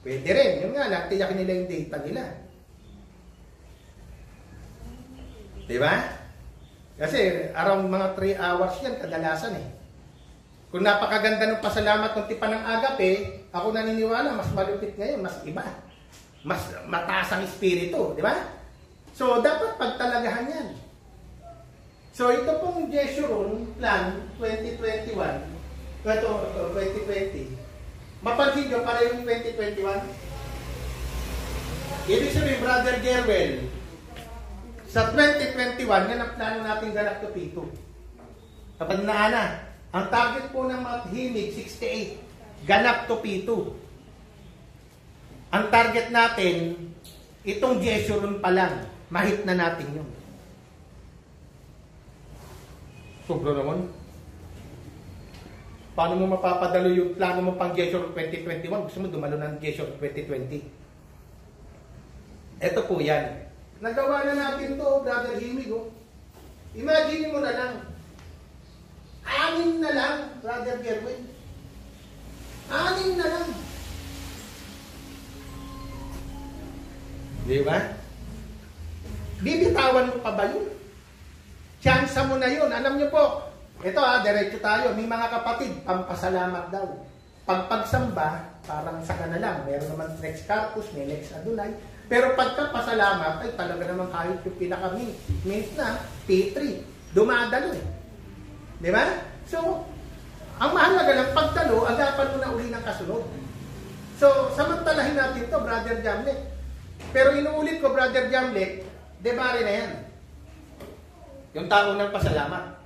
Speaker 1: pwede rin. Yung nga lang, tiyakin nila yung data nila. Di ba? Kasi around mga 3 hours yan, kadalasan eh. Kung napakaganda ng pasalamat ng tipan ng agape, ako naniniwala, mas malupit ngayon, mas iba. Mas mataas ang espiritu, di ba? So, dapat pagtalagahan yan. So, ito pong Jeshurun Plan 2021, 2020, mapansin nyo para yung 2021? Ibig sabihin, Brother Gerwel, sa 2021, yan ang plano natin ganap to P2. Kapag naana, ang target po ng mga himig, 68. Ganap to P2. Ang target natin, itong Jeshurun pa lang, mahit na natin yun. Sobra naman. Paano mo mapapadalo yung plano mo pang Jeshurun 2021? Gusto mo dumalo ng Jeshurun 2020? Ito po yan. Nagawa na natin to, Brother Himig. Oh. Imagine mo na lang. 6 na lang, Brother Gerwin. 6 na lang. Di ba? Bibitawan mo pa ba yun? Tsansa mo na yun. Alam niyo po, ito diretso tayo. May mga kapatid, pampasalamat daw. Pag pagsamba, parang saka na lang. Meron naman Lex Carpus, may Lex Adonai. Pero pagkapasalamat, ay talaga naman kahit yung pinaka-mint na P3. Dumadalo eh. Di ba? So, ang mahalaga lang, pagdalo, agapan mo na uli ng kasunod. So, samantalahin natin to, Brother Jamlek. Pero inuulit ko, Brother Jamlek, debari na yan. Yung tao ng pasalamat.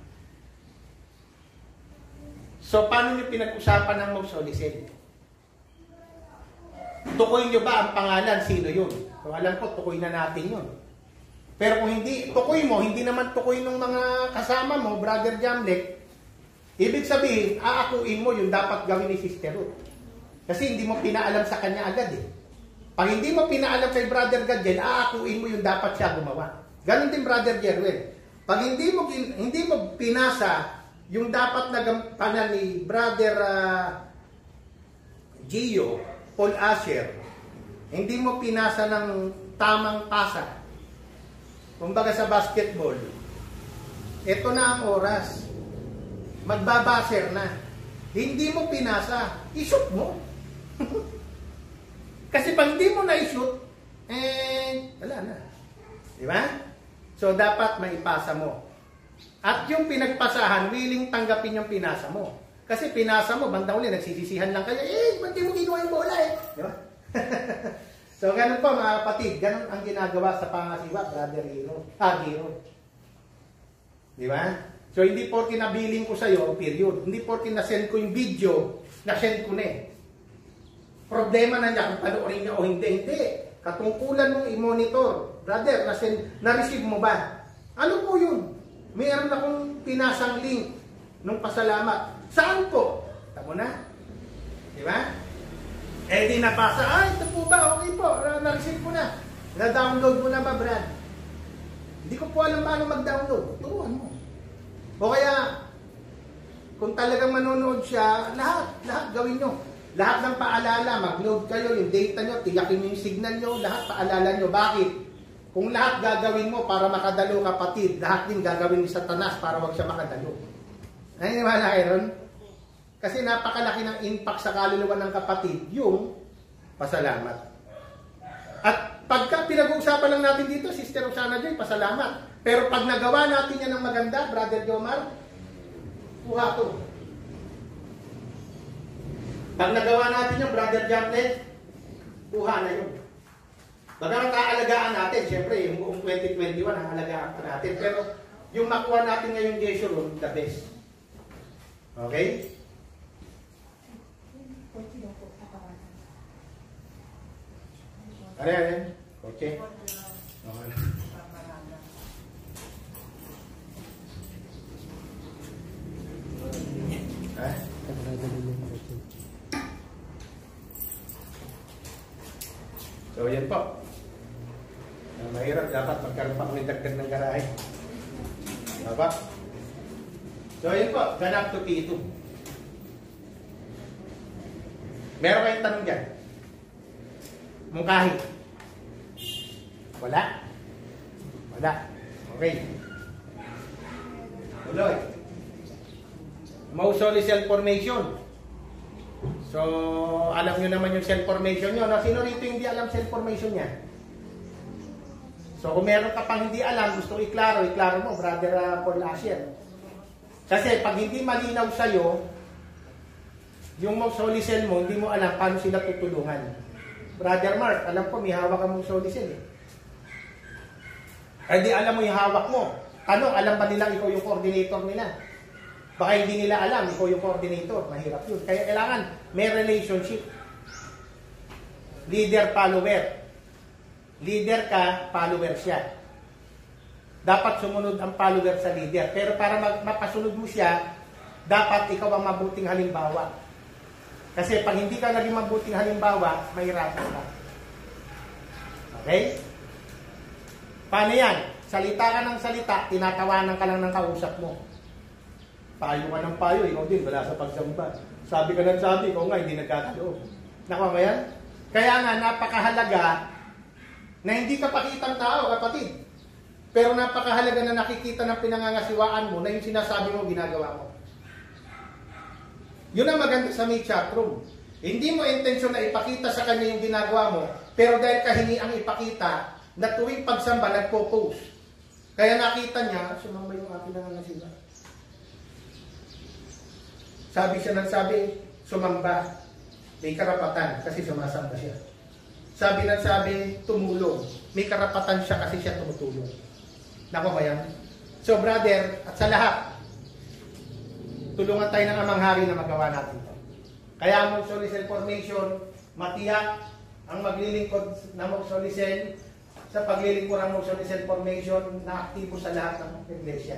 Speaker 1: So, paano nyo pinag-usapan ng Most Holy Cell? Tukoy nyo ba ang pangalan? Sino yun? So, alam ko, tukoy na natin yun. Pero kung hindi, tukoy mo, hindi naman tukoy ng mga kasama mo, Brother Jamlek, ibig sabihin, aakuin mo yung dapat gawin ni Sister Ruth. Kasi hindi mo pinaalam sa kanya agad eh. Pag hindi mo pinaalam kay Brother Gadjen, aakuin mo yung dapat siya gumawa. Ganon din Brother Gerwel. Pag hindi mo pinasa yung dapat na gampanan ni Brother Gio, Paul Asher, hindi mo pinasa ng tamang pasa. Kumbaga sa basketball, ito na ang oras. Magbabaser na. Hindi mo pinasa, ishoot mo. Kasi pag hindi mo na-ishoot, wala na. Di ba? So, dapat maipasa mo. At yung pinagpasahan, willing tanggapin yung pinasa mo. Kasi pinasa mo, bandang uli, nagsisisihan lang kayo, ba't di mo kinuha yung bola eh? Di ba? So, ganun po mga kapatid, ganun ang ginagawa sa pangasiwa, Brother Hero. Di ba? So, hindi porke nabiling ko sa'yo, period. Hindi porke na-send ko yung video, na-send ko na eh. Problema na niya kung panoorin niya o hindi. Hindi. Katungkulan mong i-monitor. Brother, na-receive mo ba? Ano po yun? Mayroon akong pinasang link nung pasalamat. Saan po? Tamo na? Di ba? Eh di nabasa, ito po ba? Okay po, na-receive ko na. Na-download mo na ba, Brad? Hindi ko po alam paano mag-download. Turuan mo. O kaya, kung talagang manonood siya, lahat gawin nyo. Lahat ng paalala, mag-load kayo, yung data nyo, tiyakin nyo yung signal nyo, lahat paalala nyo. Bakit? Kung lahat gagawin mo para makadalo kapatid, lahat din gagawin ni Satanas para wag siya makadalo. Naniniwala kayo ron? Kasi napakalaki ng impact sa kaluluwa ng kapatid, yung pasalamat. At pagka pinag-uusapan lang natin dito, Sister Rosana Joy, pasalamat. Pero pag nagawa natin yan ng maganda, Brother Jomar, kuha to. Pag nagawa natin yung Brother Jamlet, kuha na yun. Bagang kaalagaan natin, syempre, yung buong 2021, haalagaan pa natin. Pero yung makuha natin ngayong Jeshurun, the best. Okay? Ano? Kotse? Okay. So, yan po. Mahirap, dapat magkaroon pa kami dagdag ng garahe. Diba? So, yan po. Ganap to P2. Meron kayong tanong dyan? Mungkahi? Wala? Wala. Okay. Tuloy. Most cell formation. So, alam nyo naman yung cell formation nyo. No? Sino rito hindi alam cell formation niya? So, kung meron ka pang hindi alam, gusto iklaro mo, Brother Paul Asher. Kasi pag hindi malinaw sa'yo, yung most holy cell mo, hindi mo alam paano sila tutulungan. Brother Mark, alam ko, may hawak kang most holy cell eh. Ay di alam mo yung hawak mo. Tanong, alam ba nila ikaw yung coordinator nila? Baka hindi nila alam, ikaw yung coordinator. Mahirap yun. Kaya kailangan may relationship. Leader-follower. Leader ka, follower siya. Dapat sumunod ang follower sa leader. Pero para mapasunod mo siya, dapat ikaw ang mabuting halimbawa. Kasi pag hindi ka naging mabuting halimbawa, mahirapan ka. Okay? Paano yan? Salita ka ng salita, tinatawanan ka lang ng kausap mo. Payo ka ng payo, ikaw din, wala sa pagsamba. Sabi ka ng sabi, ikaw nga, hindi nagkakaloob. Nakuha mo yan? Kaya nga, napakahalaga na hindi ka pakitang tao, kapatid. Pero napakahalaga na nakikita ng pinangangasiwaan mo na yung sinasabi mo, ginagawa mo. Yun ang maganda sa may chatroom. Hindi mo intensyon na ipakita sa kanya yung ginagawa mo, pero dahil kahingi ang ipakita, na tuwing pagsamba, nagpo-post. Kaya nakita niya, sumamba yung aking nangangasiwa. Sabi siya ng sabi, sumamba. May karapatan kasi sumasamba siya. Sabi ng sabi, tumulong. May karapatan siya kasi siya tumutulong. Nako ba yan? So brother, at sa lahat, tulungan tayo ng Amang Hari na magawa natin ito. Kaya ang Magsolicel Formation, matiyak ang maglilingkod na Magsolicel sa paglilingkod ng Magsolicel Formation na aktibo sa lahat ng iglesia.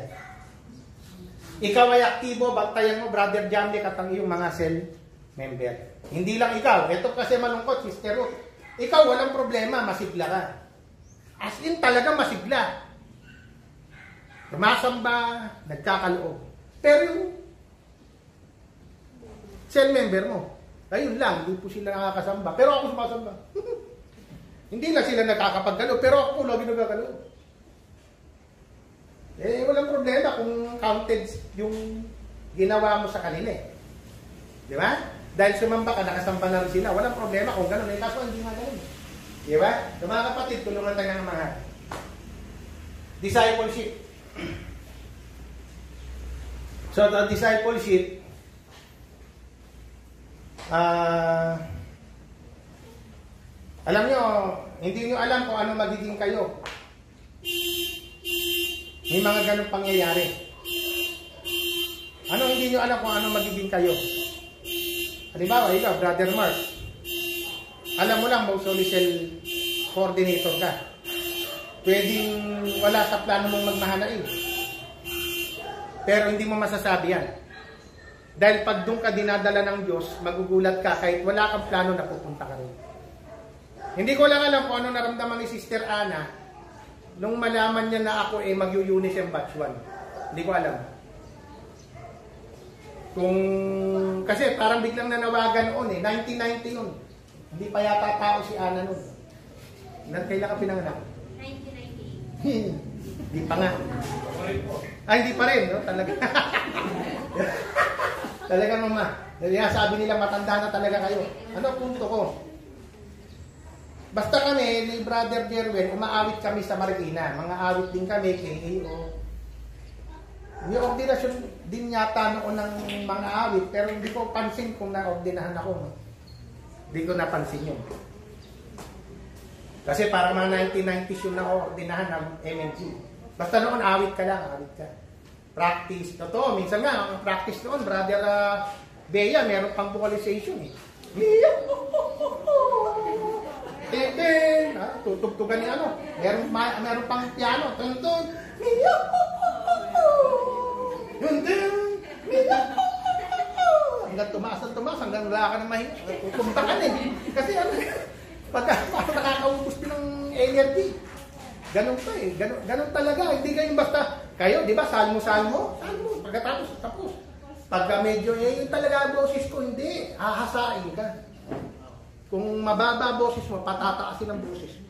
Speaker 1: Ikaw ay aktibo, bantayan mo, Brother Jamie, at ang iyong mga cell member. Hindi lang ikaw. Ito kasi malungkot, Sister Ruth. Ikaw, walang problema, masigla ka. As in, talaga masigla. Masamba, nagkakaloob. Pero yung cell member mo, ayun lang, hindi po sila nakakasamba. Pero ako sumasamba. Hindi lang sila nakakapagkaloob, pero ako lagi nagkakaloob. Eh, walang problema kung counted yung ginawa mo sa kanila eh. Di ba? Dahil sumamba ka, nakasamba na rin sila. Walang problema kung gano'n. Eh, kaso hindi nga gano'n. Di ba? So, mga kapatid, tulungan tayo ng mga discipleship. So, the discipleship, alam nyo, hindi nyo alam kung ano magiging kayo. May mga ganong pangyayari. Ano hindi nyo alam kung ano magiging kayo? Halimbawa, ikaw, Brother Mark, alam mo lang, Magsolicel coordinator ka. pwedeng wala sa plano mong magmahalain. Pero hindi mo masasabi yan. Dahil pag doon ka dinadala ng Diyos, magugulat ka kahit wala kang plano na pupunta ka rin. Hindi ko lang alam kung ano naramdaman ni Sister Ana nung malaman niya na ako mag-UNICEF batch 1. Hindi ko alam. Kasi parang biglang nanawagan noon 1990 noon. Hindi pa yata tao si Ana noon. Kailan ka pinanganak?
Speaker 4: 1998.
Speaker 1: Hindi pa nga. Ay, hindi pa rin, no? Talaga. Talaga mama. Sabi nila matanda na talaga kayo. Ano punto ko? Basta kami, ni Brother Jerwin, umaawit kami sa Marikina. Mga awit din kami, KAO. May ordinasyon din yata noon ng mga awit, pero hindi ko pansin kung na-ordinahan ako. Hindi ko napansin yun. Kasi para mga 1990s yung na-ordinahan ng MNG. Basta noon, awit ka lang, awit ka. Practice. Totoo, minsan nga, ang practice noon, Brother Bea, meron pang vocalization eh. Tutugtugan ni ano. Meron pang piano. Tuntun. Hanggang tumaas, hanggang wala ka na mahinga. Kumbakan eh. Kasi ano, pagka nakakaubos din ng energy. Ganun pa eh. Ganun talaga. Hindi kayo basta, kayo, di ba, salmo. Pagkatapos, tapos. Pagka medyo, yun talaga boses ko, hindi. Hahasain ka. Kung mababa boses mo, patataasin ang boses mo.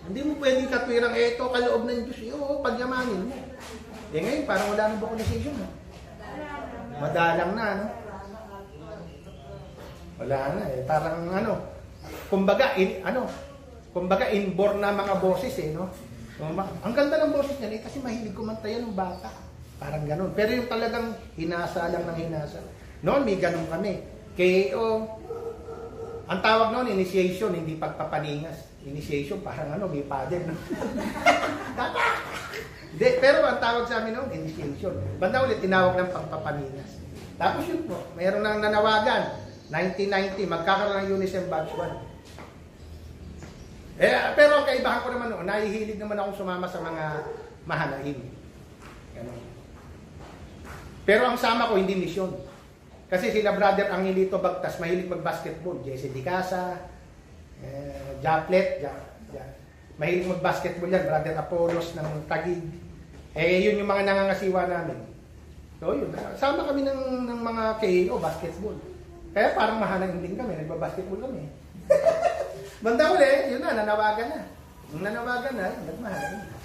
Speaker 1: Hindi mo pwedeng katwirang, ito, kaloob ng Diyos. Pagyamanin mo. Ngayon, parang wala nang vocalization. Madalang na, no? Wala na eh. Parang kumbaga inborn na mga boses eh, no? Ang ganda ng boses niya kasi mahilig kumanta yan ng bata. Parang ganun. Pero yung talagang hinasa lang ng hinasa. Noon, may ganun kami. Ang tawag noon, initiation, hindi pagpapaningas. Initiation, parang may father, no? Pero ang tawag sa amin noon, initiation. Banda ulit, tinawag ng pagpapaningas. Tapos yun po, mayroon nang nanawagan. 1990, magkakaroon ng UNICEF batch 1. Pero ang kaibahan ko naman noon, nahihilig naman akong sumama sa mga mahalain. Ganun. Pero ang sama ko, hindi misyon. Kasi sila Brother Angelito Bagtas, mahilig mag-basketball. Jesse Dicasa, Japlet, mahilig mag-basketball yan. Brother Apollos ng Taguig. Yun yung mga nangangasiwa namin. So yun, sama kami ng mga KAO, basketball. Kaya parang mahalain din kami, nagbabasketball kami. Banda ulit, yun na, nanawagan na. Nung nanawagan na, nagmahalain na.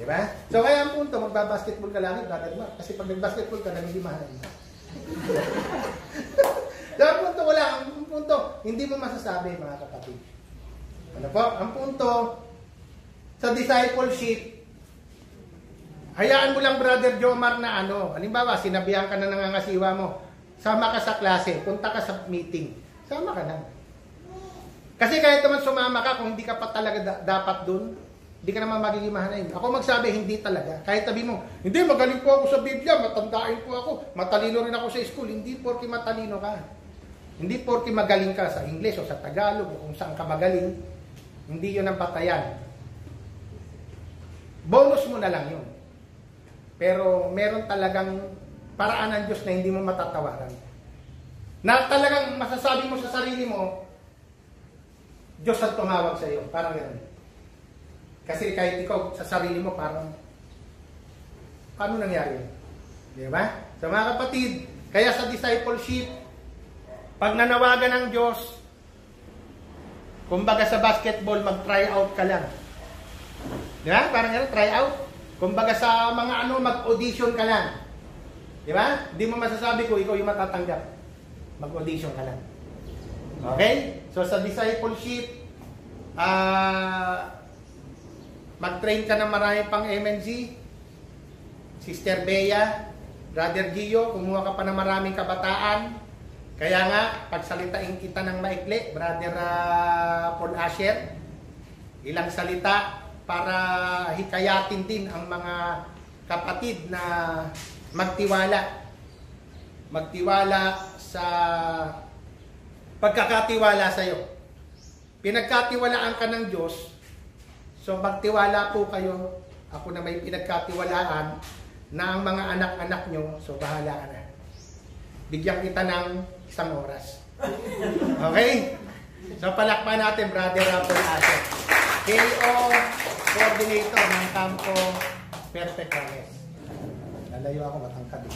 Speaker 1: Diba? So kaya ang punto, magbabasketball ka lang, Brother Mark. Kasi pag nag-basketball ka, hindi mahalain na. So ang punto, ang punto, hindi mo masasabi mga kapatid. Ano po? Ang punto, sa discipleship, hayaan mo lang Brother Jomar na halimbawa, sinabihan ka na nangangasiwa mo, sama ka sa klase, punta ka sa meeting, sama ka na. Kasi kahit naman sumama ka, kung hindi ka pa talaga dapat dun, hindi ka naman magiging mahalain. Ako magsabi, hindi talaga. Kahit sabi mo, hindi, magaling po ako sa Biblia, matandain po ako, matalino rin ako sa school. Hindi porke matalino ka. Hindi porke magaling ka sa English o sa Tagalog o kung saan ka magaling, hindi yun ang patayan. Bonus mo na lang yun. Pero meron talagang paraan ng Diyos na hindi mo matatawaran. Na talagang masasabi mo sa sarili mo, Diyos ang tumawag sa iyo. Parang gano'n. Kasi kahit ikaw sa sarili mo, parang, paano nangyari yun? Di ba? So mga kapatid, kaya sa discipleship, pag nanawagan ng Diyos, kumbaga sa basketball, mag-try out ka lang. Di ba? Parang gano'n, try out. Kumbaga sa mga mag-audition ka lang. Di ba? Hindi mo masasabi ko, ikaw yung matatanggap. Mag-audition ka lang. Okay? So sa discipleship, mag-train ka ng marami pang MNG. Sister Bea, Brother Gio, kumuha ka pa ng maraming kabataan. Kaya nga, pagsalitain kita ng maikli, Brother Paul Asher, ilang salita para hikayatin din ang mga kapatid na magtiwala. Magtiwala sa pagkakatiwala sa iyo. Pinagkatiwalaan ka ng Diyos, So magtiwala po kayo, ako na may pinagkatiwalaan na ang mga anak-anak nyo, so bahala ka na. Bigyan kita ng 1 oras. Okay? So palakpan natin, Brother Rapol Asset. KO Coordinator ng Kampo Perfect Wellness. Lalayo ako, matangkad eh.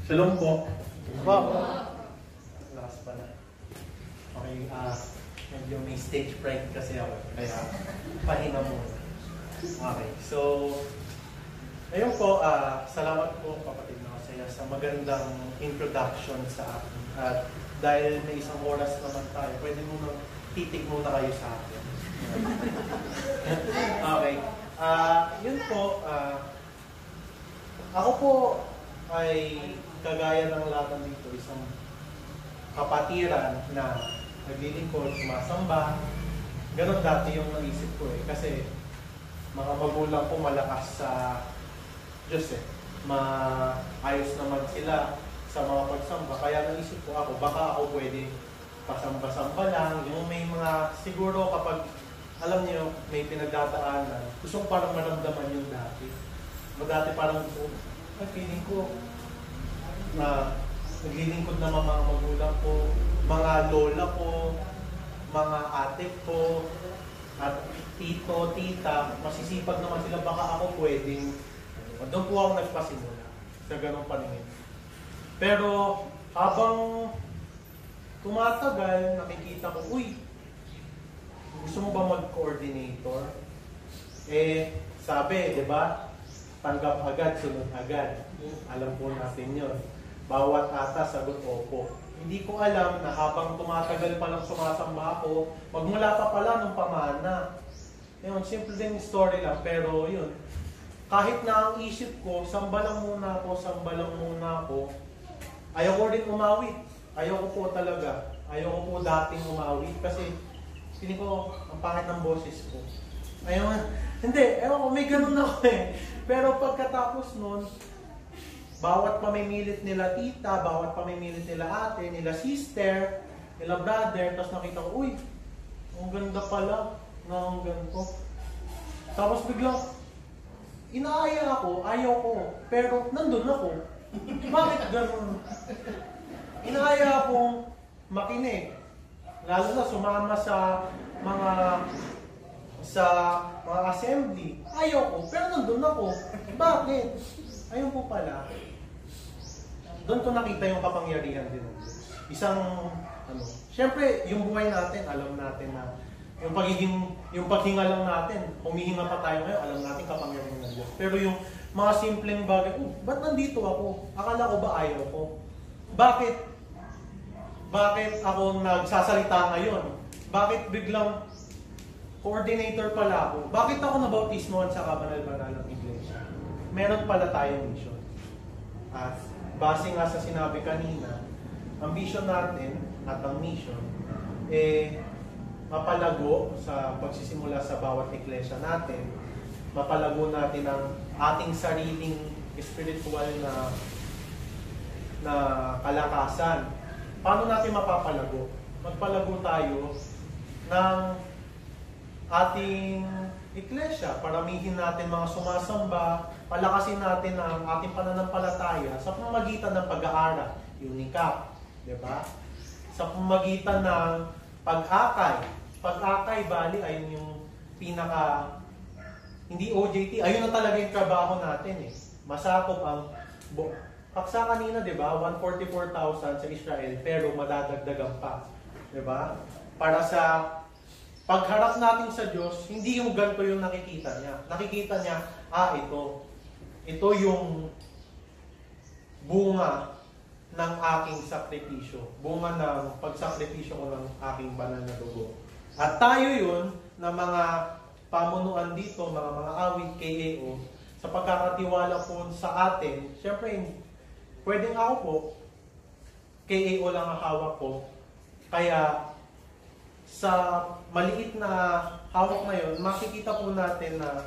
Speaker 4: Shalom po.
Speaker 1: Wow.
Speaker 4: Lakas pala. Okay, medyo may stage fright kasi ako. Kaya, pahinga muna. Okay, so, ayun po, salamat po kapatid na Masaya sa magandang introduction sa akin. At dahil may 1 oras naman tayo, pwede mo titig muna kayo sa akin. Okay, yun po, ako po ay kagaya ng lahat dito, isang kapatiran na naglilingkod, sumasamba. Ganon dati yung naisip ko eh. Kasi mga magulang ko malakas sa Diyos eh. Maayos naman sila sa mga pagsamba. Kaya naisip ko ako, baka ako pwede pasamba-samba lang. Yung may mga, siguro kapag alam niyo, may pinagdadaanan, gusto ko parang maramdaman yung dati. Dati parang gusto ko, feeling ko na naglilingkod naman mga magulang ko, mga lola ko, mga ate ko, at tito, tita, masisipag naman sila, baka ako pwedeng. Doon po ako nagpasimula sa ganong paningin. Pero habang tumatagal, nakikita ko, uy, gusto mo ba mag-coordinator? Eh, sabi, di ba? Tanggap agad, sunod agad. Alam po natin yun. Bawat ata sagot opo. Hindi ko alam na habang tumatagal pa lang sumasamba ako, magmula pa pala nung pamana. Yun, simple din story lang, pero yun. Kahit na ang isip ko, samba lang muna ako, ayaw ko rin umawit. Ayaw ko po talaga. Ayaw ko po dating umawit kasi piling ko, ang pangit ng boses ko. Hindi, ewan ko, may ganun ako eh. Pero pagkatapos nun, bawat pamimilit nila tita, bawat pamimilit nila ate, nila sister, nila brother, tapos nakita ko, uy, ang ganda pala, ang ganito. Tapos biglang, inaaya ako, ayaw ko, pero nandun ako. Bakit ganun? Inaaya akong makinig. Lalo na sumama sa mga assembly. Ayaw ko, pero nandun ako. Bakit? Ayun po pala. Doon ko nakita yung kapangyarihan din. Isang, syempre, yung buhay natin, alam natin na, yung paghinga lang natin, humihinga pa tayo ngayon, alam natin kapangyarihan ng Diyos. Pero yung mga simpleng bagay, ba't nandito ako? Akala ko ba ayaw ko? Bakit ako nagsasalita ngayon? Bakit biglang coordinator pala ako? Bakit ako nabautismohan sa kabanal-banal ng iglesia? Meron pala tayong mission. At base nga sa sinabi kanina, ang vision natin at ang mission, mapalago sa pagsisimula sa bawat iglesia natin, mapalago natin ang ating sariling spiritual na kalakasan. Paano natin mapapalago? Magpalago tayo ng ating iglesia. Paramihin natin mga sumasamba, palakasin natin ang ating pananampalataya sa pamamagitan ng pag-aaral, UNICAP, di ba? Sa pamamagitan ng pag-akay. Pag-akay, bali, ayun yung hindi OJT, ayun na talaga yung trabaho natin eh. Masakop ang paksa kanina, di ba? 144,000 sa Israel, pero madadagdagan pa. Di ba? Para sa pagharap natin sa Diyos, hindi yung ganito yung nakikita niya. Nakikita niya, ito. Ito yung bunga ng aking sakripisyo. Bunga ng pagsakripisyo ko ng aking banal na dugo. At tayo yun, na mga pamunuan dito, mga awit, KAO, sa pagkakatiwala po sa atin, syempre, pwedeng ako po, KAO lang ang hawak ko, kaya sa maliit na hawak na yun, makikita po natin na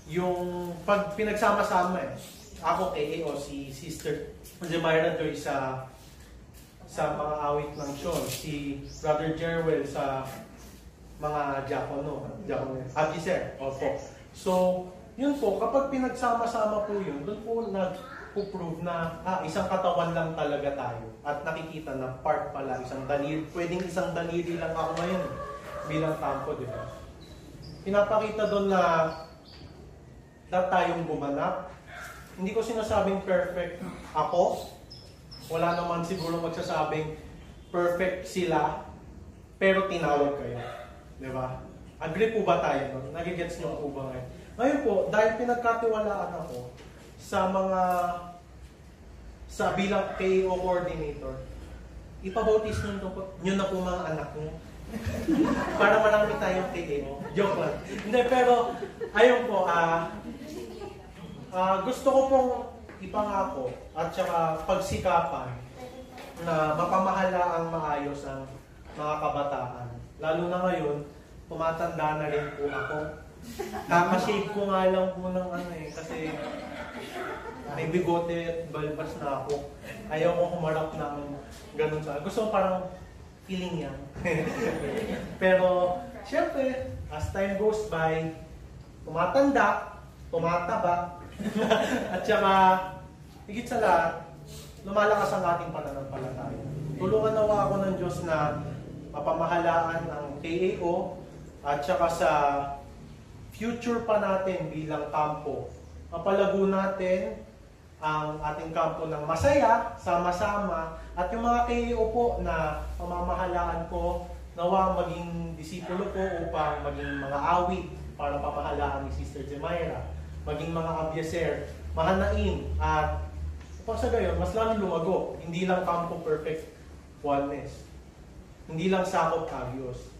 Speaker 4: yung pag pinagsama-sama ako KAO, si Sister Myra Joy sa mga awit ng Sean, si Brother Jerwell sa mga diakono, officer. Opo. So, yun po, kapag pinagsama-sama po yun, doon po nag-prove na isang katawan lang talaga tayo. At nakikita na part pala, pwedeng isang daliri lang ako ngayon bilang kampo, di ba? Pinapakita doon na tayong gumanap. Hindi ko sinasabing perfect ako. Wala naman siguro magsasabing perfect sila, pero tinawag kayo. Di ba? Agree po ba tayo? No? Nagigets nyo po ba ngayon? Ngayon po, dahil pinagkatiwalaan ako sa bilang KO coordinator, ipabautis nyo na po mga anak nyo. Para marami tayong KO. Joke lang. Hindi, pero ayun po, gusto ko pong ipangako at saka pagsikapan na mapamahala ang maayos ang mga kabataan. Lalo na ngayon, tumatanda na rin po ako. Kakashave ko nga lang po ng kasi may bigote at balbas na ako. Ayaw ko humarap ng ganun sa... Gusto ko parang feeling yan. Pero, syempre, as time goes by, tumatanda, tumataba, at saka, higit sa lahat, lumalakas ang ating pananampalataya. Tulungan nawa ako ng Diyos na mapamahalaan ang KAO at saka sa future pa natin bilang kampo. Mapalago natin ang ating kampo ng masaya, sama-sama, at yung mga KAO po na pamamahalaan ko, nawa maging disipulo ko upang maging mga awit para pamahalaan ni Sister Jemaira, maging mga abyaser, mahanain, at upang sa gayon, mas lalo lumago. Hindi lang kampo perfect oneness. Hindi lang sakop agios.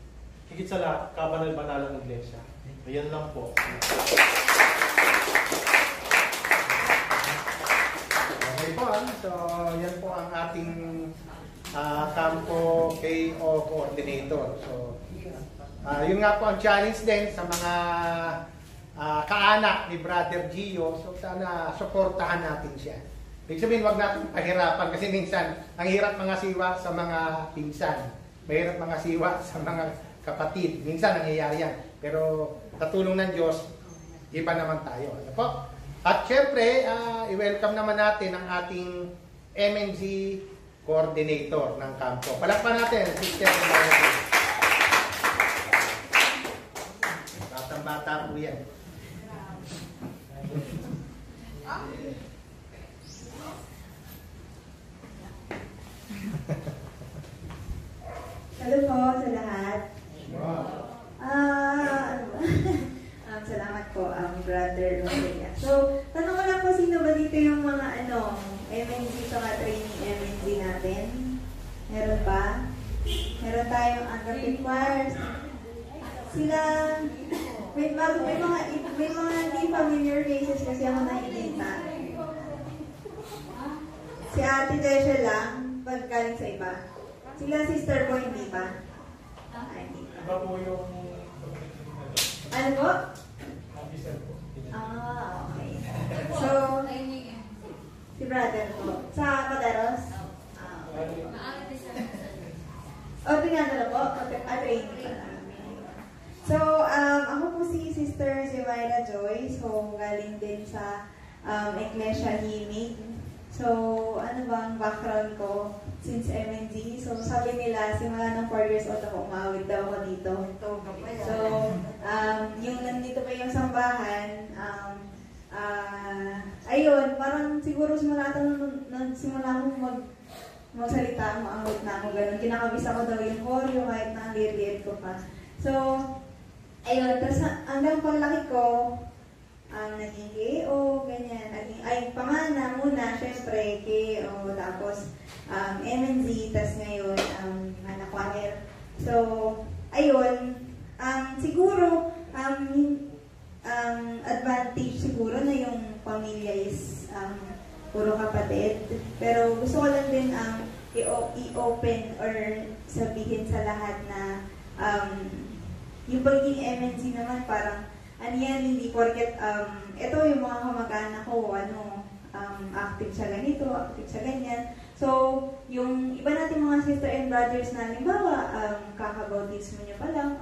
Speaker 4: Higit sa lahat, kabanal-banalang iglesia. Ayan lang po.
Speaker 1: Okay po, so yan po ang ating kampo KO coordinator. So, yun nga po ang challenge din sa mga kaanak ni Brother Gio. So, sana suportahan natin siya. Ibig sabihin, wag natin pahirapan kasi minsan, ang hirap mga siwa sa mga pinsan. Mahirap mga siwa sa mga kapatid. Minsan, nangyayari yan. Pero, sa tulong ng Diyos, iba naman tayo. Ano po? At syempre, i-welcome naman natin ang ating MNG coordinator ng kampo. Palakpan natin, Sister Jemaira. Batang-bata po yan.
Speaker 5: Hello po sa lahat. Salamat po, Brother Roselia. So, tanong ko lang po, sino ba dito yung mga MNG sa training MNG natin? Meron ba? Meron tayong agape choirs. Sila, may mga hindi familiar faces kasi ako nakikita. Si Ate Desha lang, pag galing sa iba. Sila sister ko, hindi pa. Hindi pa.
Speaker 4: Iba po yung...
Speaker 5: Ano po?
Speaker 4: Officer po.
Speaker 5: Okay. So, si brother po. Sa Pateros? Tingnan po. Training pala. So, ako po si Sister Jemaira Joy. So, galing din sa Iglesia Himig. So, ano bang background ko since MNG? So, sabi nila, simula ng 4 years old ako, umawit daw ako dito. So, yung nandito pa yung sambahan, ayun, parang siguro simula akong magsalita, maawit na ako, gano'n. Kinakabisa ko daw yung choreo, kahit na liit ko pa. So, ayun, tapos hanggang paglaki ko, naging KO, ganyan. Pamana muna, syempre, KO, tapos MNZ, tapos ngayon, anak choir. So, ayun, siguro, advantage siguro na yung pamilya is puro kapatid. Pero gusto ko lang din i-open or sabihin sa lahat na yung pagiging MNC naman parang hindi porket ito yung mga kamag-anak ko, active sa ganito, active sa ganyan. So, yung iba nating mga sister and brothers na halimbawa, kakabautismo nyo pa lang,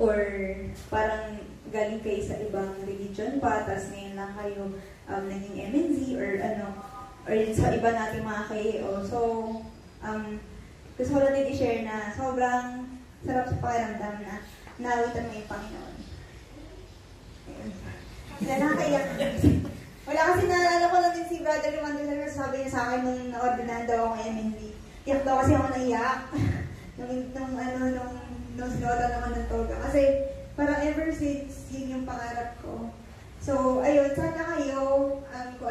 Speaker 5: or parang galing kayo sa ibang religion pa, tapos ngayon lang kayo naging MNZ, or sa iba nating mga KAO. So, gusto ko lang din i-share na sobrang sarap sa pakiramdam na nawitan mo yung Panginoon. Nakakaiyak. Wala kasi naalala ko lang din si Brother Rimando na sabi niya sa akin nung na-ordinahan daw ako ng MND. Iyak daw kasi ako naiyak. nung sinuotan naman ng toga. Kasi parang ever since yun yung pangarap ko. So, ayun, sana kayo, kung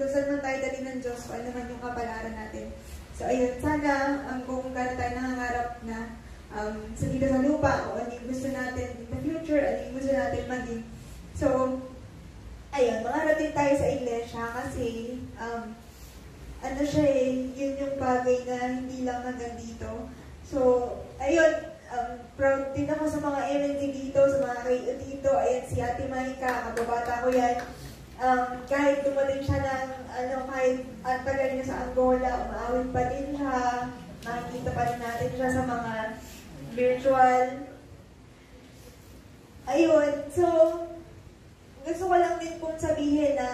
Speaker 5: saan man tayo dali ng Diyos, kung ano man yung kapalaran natin. So, ayun, sana kung gano'n tayo nangangarap na dito sa lupa, o ano yung gusto natin in the future, ano yung gusto natin maging. So, ayun, mangarap din tayo sa iglesia kasi, yun yung bagay na hindi lang hanggang dito. So, ayun, proud din ako sa mga MND dito, sa mga kayo dito. Ayan, si Ate Maika, kababata ko yan. Kahit dumating siya ng, kahit ang tagal niya sa Angola, umaawit pa din siya. Nakikita pa rin natin siya sa mga virtual. Ayun, so, gusto ko lang din pong sabihin na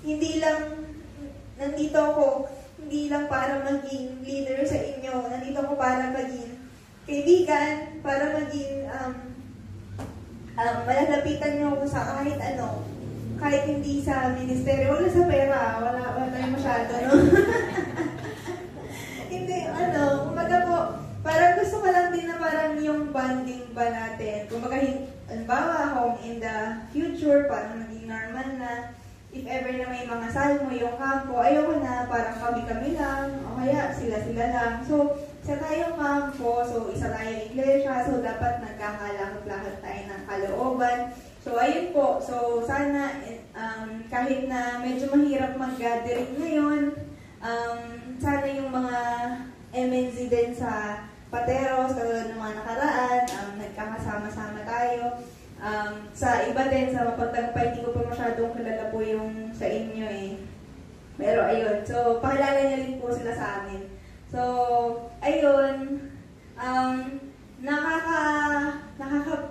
Speaker 5: hindi lang nandito ako, hindi lang para maging leader sa inyo, nandito ako para maging kaibigan, para maging malalapitan niyo ako sa kahit ano, kahit hindi sa ministeryo, wala sa pera, wala tayo masyado, no? Hindi, kumbaga po, parang gusto ko lang din na parang yung bonding ba natin, kumbaga, halimbawa, home in the future, parang maging normal na, if ever na may mga salmo yung kampo, ayoko na parang kami-kami lang, o kaya sila-sila lang. So, isa tayong kampo, so isa tayong iglesia, so dapat nagkakalakot-lakot tayo ng kalooban. So, ayun po. So, sana, kahit na medyo mahirap mag-gathering ngayon, sana yung mga MNZ din sa Pateros, katulad ng mga nakaraan, nagkakasama-sama tayo. Sa iba din, sa Mapagtagumpay, hindi ko pa masyadong kilala po yung sa inyo eh. Pero ayun, so pakilala niyo rin po sila sa amin. So, ayun,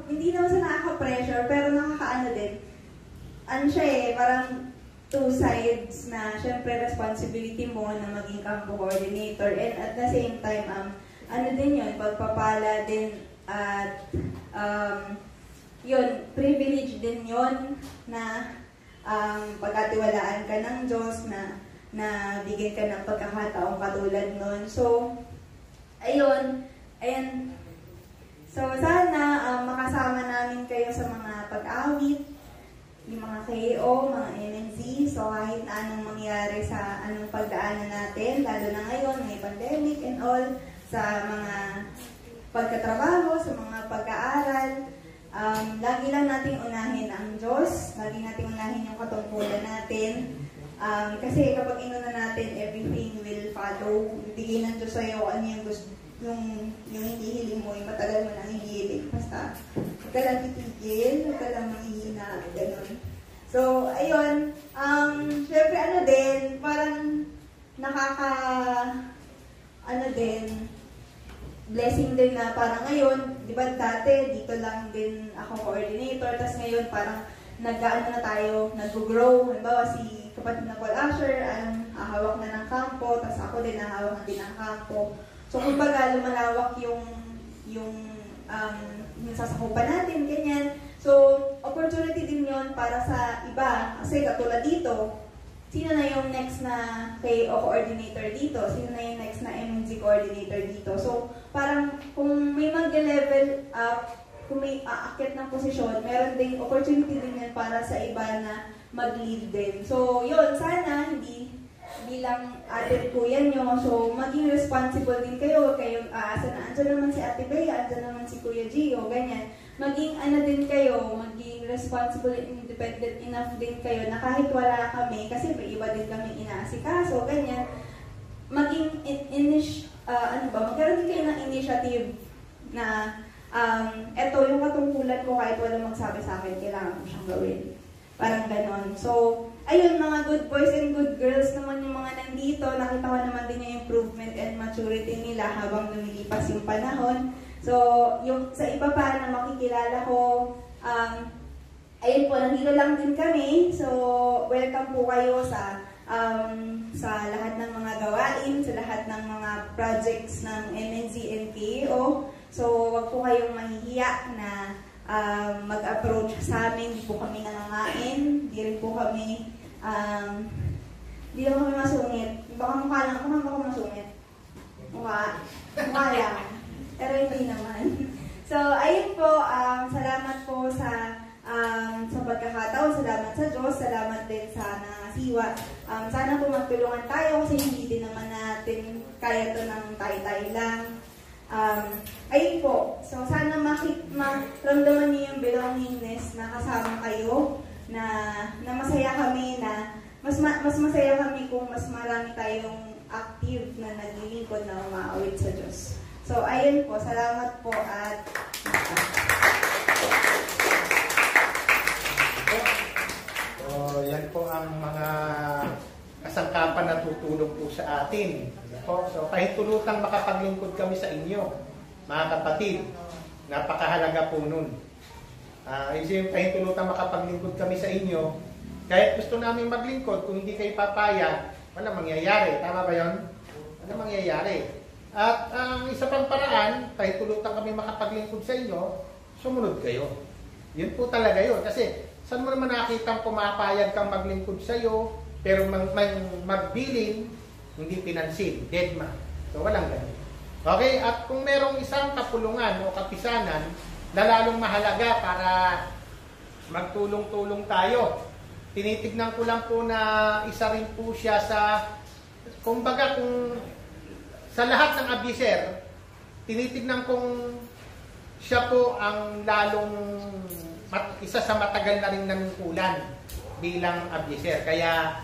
Speaker 5: hindi naman sa nakaka-pressure, pero nakaka-ano din. Siya eh, parang two sides na syempre responsibility mo na maging campo coordinator, and at the same time, din yun, pagpapala din at yun, privilege din yun na pagkatiwalaan ka ng Diyos na bigyan ka ng pagkakataong katulad nun. So, ayun. So, sana makasama namin kayo sa mga pag-awit, yung mga KO, mga MNZ. So, kahit na anong mangyari sa anong pagdaanan natin, lalo na ngayon, may pandemic and all, sa mga pagkatrabaho, sa mga pag-aaral, lagi lang nating unahin ang Diyos, lagi nating unahin yung katungkulan natin. Kasi kapag inuna natin, everything will follow. Bigay ng Diyos sa'yo ano yung gusto, yung hinihiling mo, yung matagal mo nang hihiling. Basta, huwag ka lang titigil, huwag ka lang manghihina, gano'n. So, ayun, syempre din, parang blessing din na parang ngayon, di ba dati, dito lang din ako coordinator, tapos ngayon parang nag-grow. Halimbawa si kapatid na Paul Asher, hawak na ng kampo, tapos ako din nahawak na din ng kampo. So kumbaga lumalawak yung sasakupan natin, ganyan. So opportunity din yon para sa iba, kasi katulad dito, sino na yung next na KO coordinator dito? Sino na yung next na MNZ coordinator dito? So, parang kung may mag-level up, kung may aakyat ng posisyon, meron ding opportunity din yan para sa iba na mag-lead din. So, yun, sana hindi bilang ate po yan nyo. So, maging responsible din kayo. Huwag kayong aasa na, andyan naman si Ate Bea, andyan naman si Kuya Gio, ganyan. Maging din kayo, maging responsible and independent enough din kayo na kahit wala kami, kasi may iba din kami inaasikaso, ganyan, maging magkaroon din kayo ng initiative na eto yung katungkulan ko, kahit walang magsabi sa akin, kailangan ko siyang gawin. Parang ganon. So, ayun, mga good boys and good girls naman yung mga nandito. Nakita ko naman din yung improvement and maturity nila habang lumilipas yung panahon. So, yung sa iba pa na makikilala ko, ayun po, nandito lang din kami. So, welcome po kayo sa lahat ng mga gawain, sa lahat ng mga projects ng MNC and PAO. So, wag po kayong mahihiya na mag-approach sa amin. Hindi po kami nangangain, hindi rin po kami masungit. Baka mukha lang, baka masungit. Mukha lang. Pero hindi naman. So, ayun po, salamat po sa pagkakataon, salamat sa Diyos, salamat din sa nangasiwa. Sana po magtulungan tayo kasi hindi din naman natin kaya to ng tayo-tayo lang. Ayun po, so sana maramdaman niyo yung belongingness na kasama kayo, na masaya kami, na mas masaya kami kung mas marami tayong active na naglilingkod na umaawit sa Diyos. So ayun po, salamat po at
Speaker 1: yan po ang mga kasangkapan na tutulong po sa atin. So, pahintulutang makapaglingkod kami sa inyo, mga kapatid. Napakahalaga po nun. Pahintulutang makapaglingkod kami sa inyo. Kahit gusto namin maglingkod, kung hindi kayo papayag, wala mangyayari. Tama ba yun? Wala mangyayari. At ang isa pang paraan, pahintulutang kami makapaglingkod sa inyo, sumunod kayo. Yun po talaga yun. Kasi, saan mo naman nakitang pumapayag kang maglingkod sa iyo, pero magbilin, hindi pinansin, dead man. So, walang ganun. Okay, at kung merong isang kapulungan o kapisanan na lalong mahalaga para magtulong-tulong tayo, tinitignan ko lang po na isa rin po siya sa, kumbaga kung sa lahat ng abuser, tinitignan kong siya po ang lalong isa sa matagal na rin nanungkulan bilang abuser. Kaya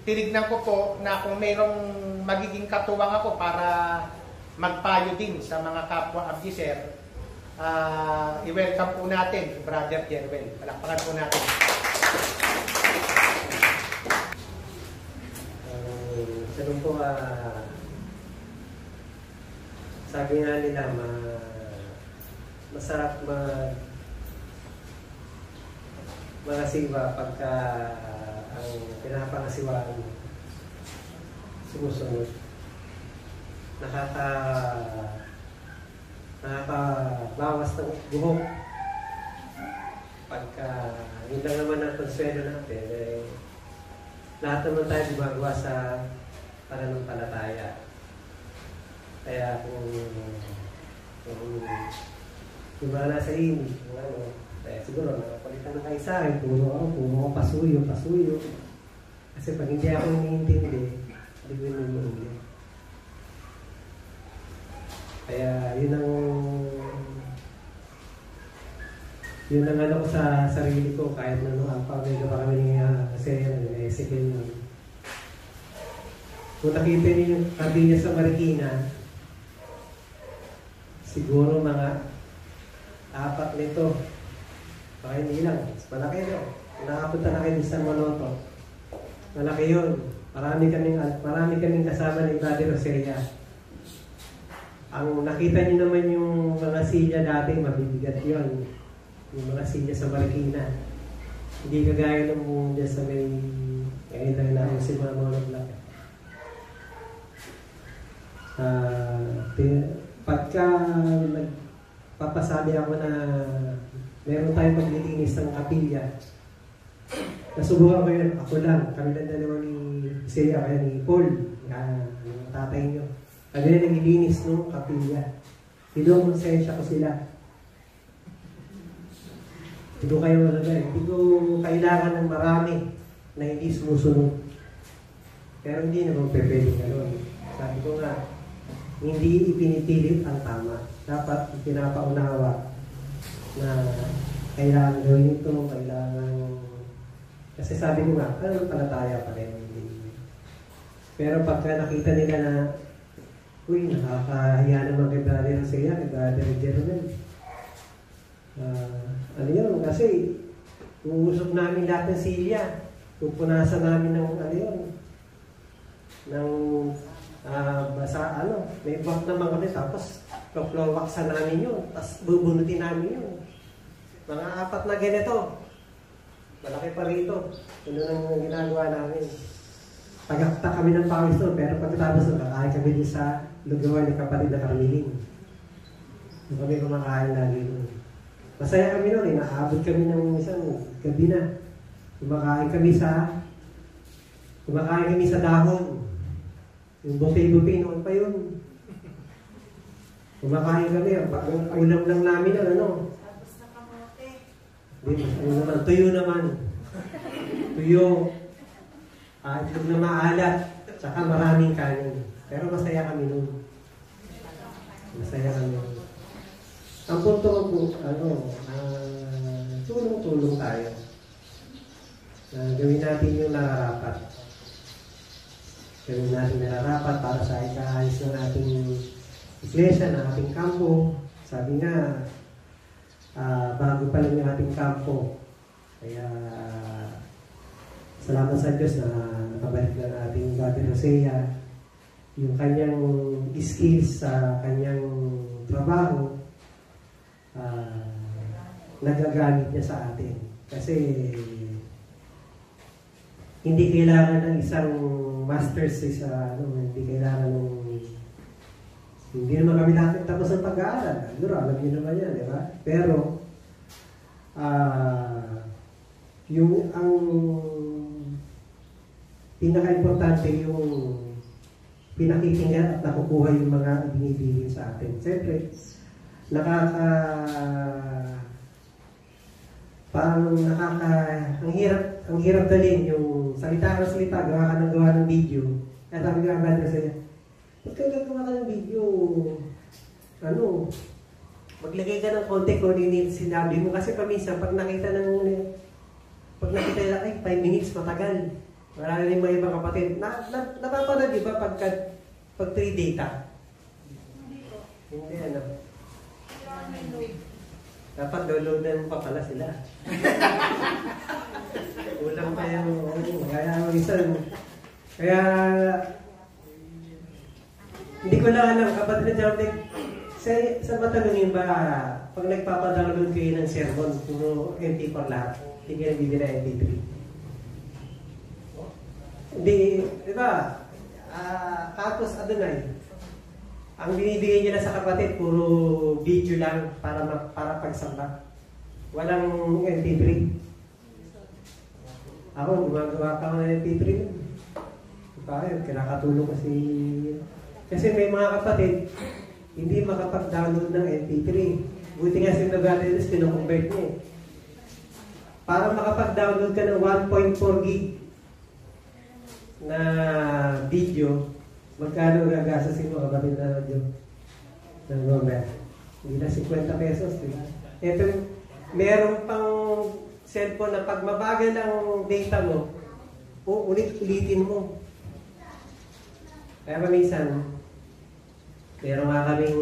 Speaker 1: tinignan ko po na kung mayroong magiging katuwang ako para magpayo din sa mga kapwa abuser, i-welcome po natin si Brother Jerwel. Palakpakan po natin.
Speaker 6: Sabi po, sabi nga nila, masarap magasiwa pagka ang pinapangasiwaan sumusunod. Nakakabawas ng buhok. Pagka yun lang naman ang konsuelo natin, lahat naman tayo gumagawa sa pananampalataya. Kaya kung wala sa inyo, kaya siguro nakapalitan na kayo sa akin, puro ako pasuyo. Kasi pag hindi ako naiintindi, hindi ko naiintindi. Kaya yun ang ano ko sa sarili ko, kahit na nung pamilya pa kami ni Ezekiel nun. Kung nakita niyo yung sabi niya sa Marikina, siguro mga 4 nito. Baka hindi lang. Malaki yun. Nakapunta na kayo sa San Monoto. Malaki yun. Marami kaming kasama ni Brother Rosella. Ang nakita niyo naman yung mga silya dati, mabibigat yun. Yung mga silya sa Marikina. Hindi kagaya ng dyan sa may ngayon lang namin si mga monoblock. Pagka nagpapasabi ako na meron tayong paglilinis ng kapilya, nasubukan ko yun, ako lang, kami lang dalawa ni Celia, kaya ni Paul, yung tatay nyo. Kami na naglilinis ng kapilya. Pinumonsensya ko sila. Hindi ko kayo malagay. Hindi ko kailangan ng marami na hindi sumusunod. Pero hindi naman pwede gano'n. Sabi ko nga, hindi ipinipilit ang tama. Dapat pinapaunawa na kailangan gawin ito, kailangan... Kasi sabi ko nga, palataya pa rin. Pero pagka nakita nila na, uy, nakakahiya naman kay Brother Hosea, kay Brother Jerome. Ano yun? Kasi Uusok namin lahat ng silya. Pupunasan namin ng ano yun, ng basa, may bak naman kami, tapos kaplowaksan namin yun, tapos bubunutin namin yun. Mga 4 na ganito. Malaki pa rito. Ano nang ginagawa namin. Tagakta kami ng pawis doon, pero pagkatapos doon, kakain kami din sa lugawan ni kapatid na Carmelin. Doon kami kumakain lagi doon. Masaya kami noon, naabot kami ng isang gabi na. Kumakain kami sa dahon. Yung buffet noon pa yun. Kumakain kami, ang ulam lang namin na
Speaker 5: Tapos na kamote.
Speaker 6: Tuyo naman. Tuyo. Itlog na maalat. Tsaka maraming kanin. Pero masaya kami noon. Masaya kami noon. Ang punto ko po, tulong-tulong tayo. Gawin natin yung nararapat. Gawin natin nararapat para sa ikaayos ng ating iglesia, ng ating kampo. Sabi nga, bago pa lang yung ating kampo. Kaya, salamat sa Diyos na nakabalik na ating Brother Josea. Yung kanyang skills sa kanyang trabaho, nagagamit niya sa atin. Kasi, hindi kailangan ng isang master's hindi kailangan ng hindi naman kami lahat tapos ng pag-aaral. Alam niyo naman yan, di ba? Pero, ang pinaka-importante yung pinakikinggan at nakukuha yung mga binibilin sa atin. Siyempre, ang hirap dalhin yung salita gawa ka ng video. Kaya sabi ko ang brother sa'yo, ba't ka gagawa ka ng video? Maglagay ka ng konti kung hindi sinabi mo. Kasi paminsan, pag nakita nila, 5 minutes, matagal. Marami rin mga ibang kapatid. Napapanood di ba pag 3 data? Hindi, dapat downloadan pa pala sila. Ulang pa yung kaya hindi ko lang alam, kapatid na Jarvik, sa matanungin ba, pag nagpapadownload kayo ng sermon, puro MP4 lahat, hindi kayo bibili na MP3. Hindi, di ba? Tapos Adonai, ang binibigay nila sa kapatid, puro video lang para pagsamba. Walang MP3. Ako, gumagawa pa ng MP3. Kinakatulong kasi may mga kapatid, hindi makapag-download ng MP3. Buti nga si Nogales, pinakonvert niya. Para makapag-download ka ng 1.4 gig na video, magkano gagasasin mo kapatid na radio ng Robert? Hindi na 50 pesos, di ba? Ito, meron pang cellphone na pag mabagal ang data mo, ulit-ulitin mo. Kaya minsan, meron nga kaming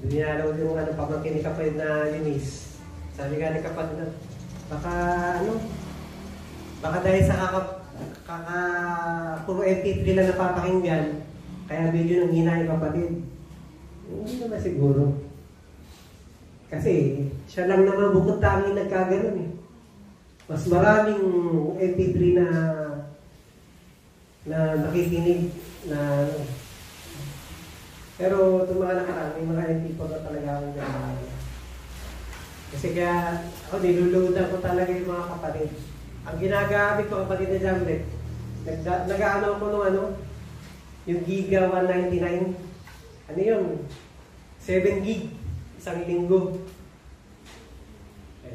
Speaker 6: dinalaw yung pamangkin ni kapatid na Linis. Sabi nga ni kapatid na, baka dahil sa puro MP3 lang napapakinggan, kaya video nang hina yung kapatid. Hindi naman siguro. Kasi siya lang naman bukod tanging nagkaganon eh. Mas maraming MP3 na nakikinig na pero itong mga nakaraan, may mga MP4 na talaga akong gano'n. Kasi kaya ako niluludan ko talaga yung mga kapatid. Ang ginagamit ko kapatid na Jamlet, nag-ano ako nung yung Giga 199. Ano yun? 7 gig, isang linggo.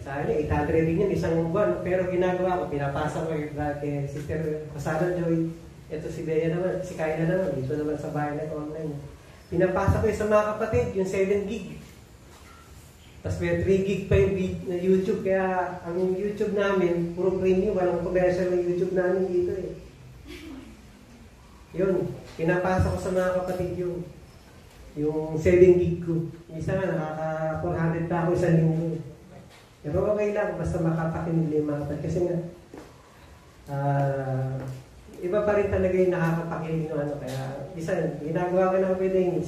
Speaker 6: Sa akin, 800 din yun, isang buwan. Pero ginagawa ko, pinapasa ko kay Sister Kasana Joy. Ito si Bea naman, si Kayla naman, dito naman sa bahay na online. Pinapasa ko sa mga kapatid, yung 7 gig. Tapos may 3 gig pa yung YouTube, kaya ang YouTube namin, puro premium, walang commercial ng YouTube namin dito eh. Yun, pinapasa ko sa mga kapatid yung 7 gig ko. Isa nga, nakaka 400 pa ako isang linggo. Pero okay lang, basta makapakinig yung mga kapatid. Kasi nga, iba pa rin talaga yung nakakapakinig ng ano. Kaya, isa, ginagawa ko ng kapatid,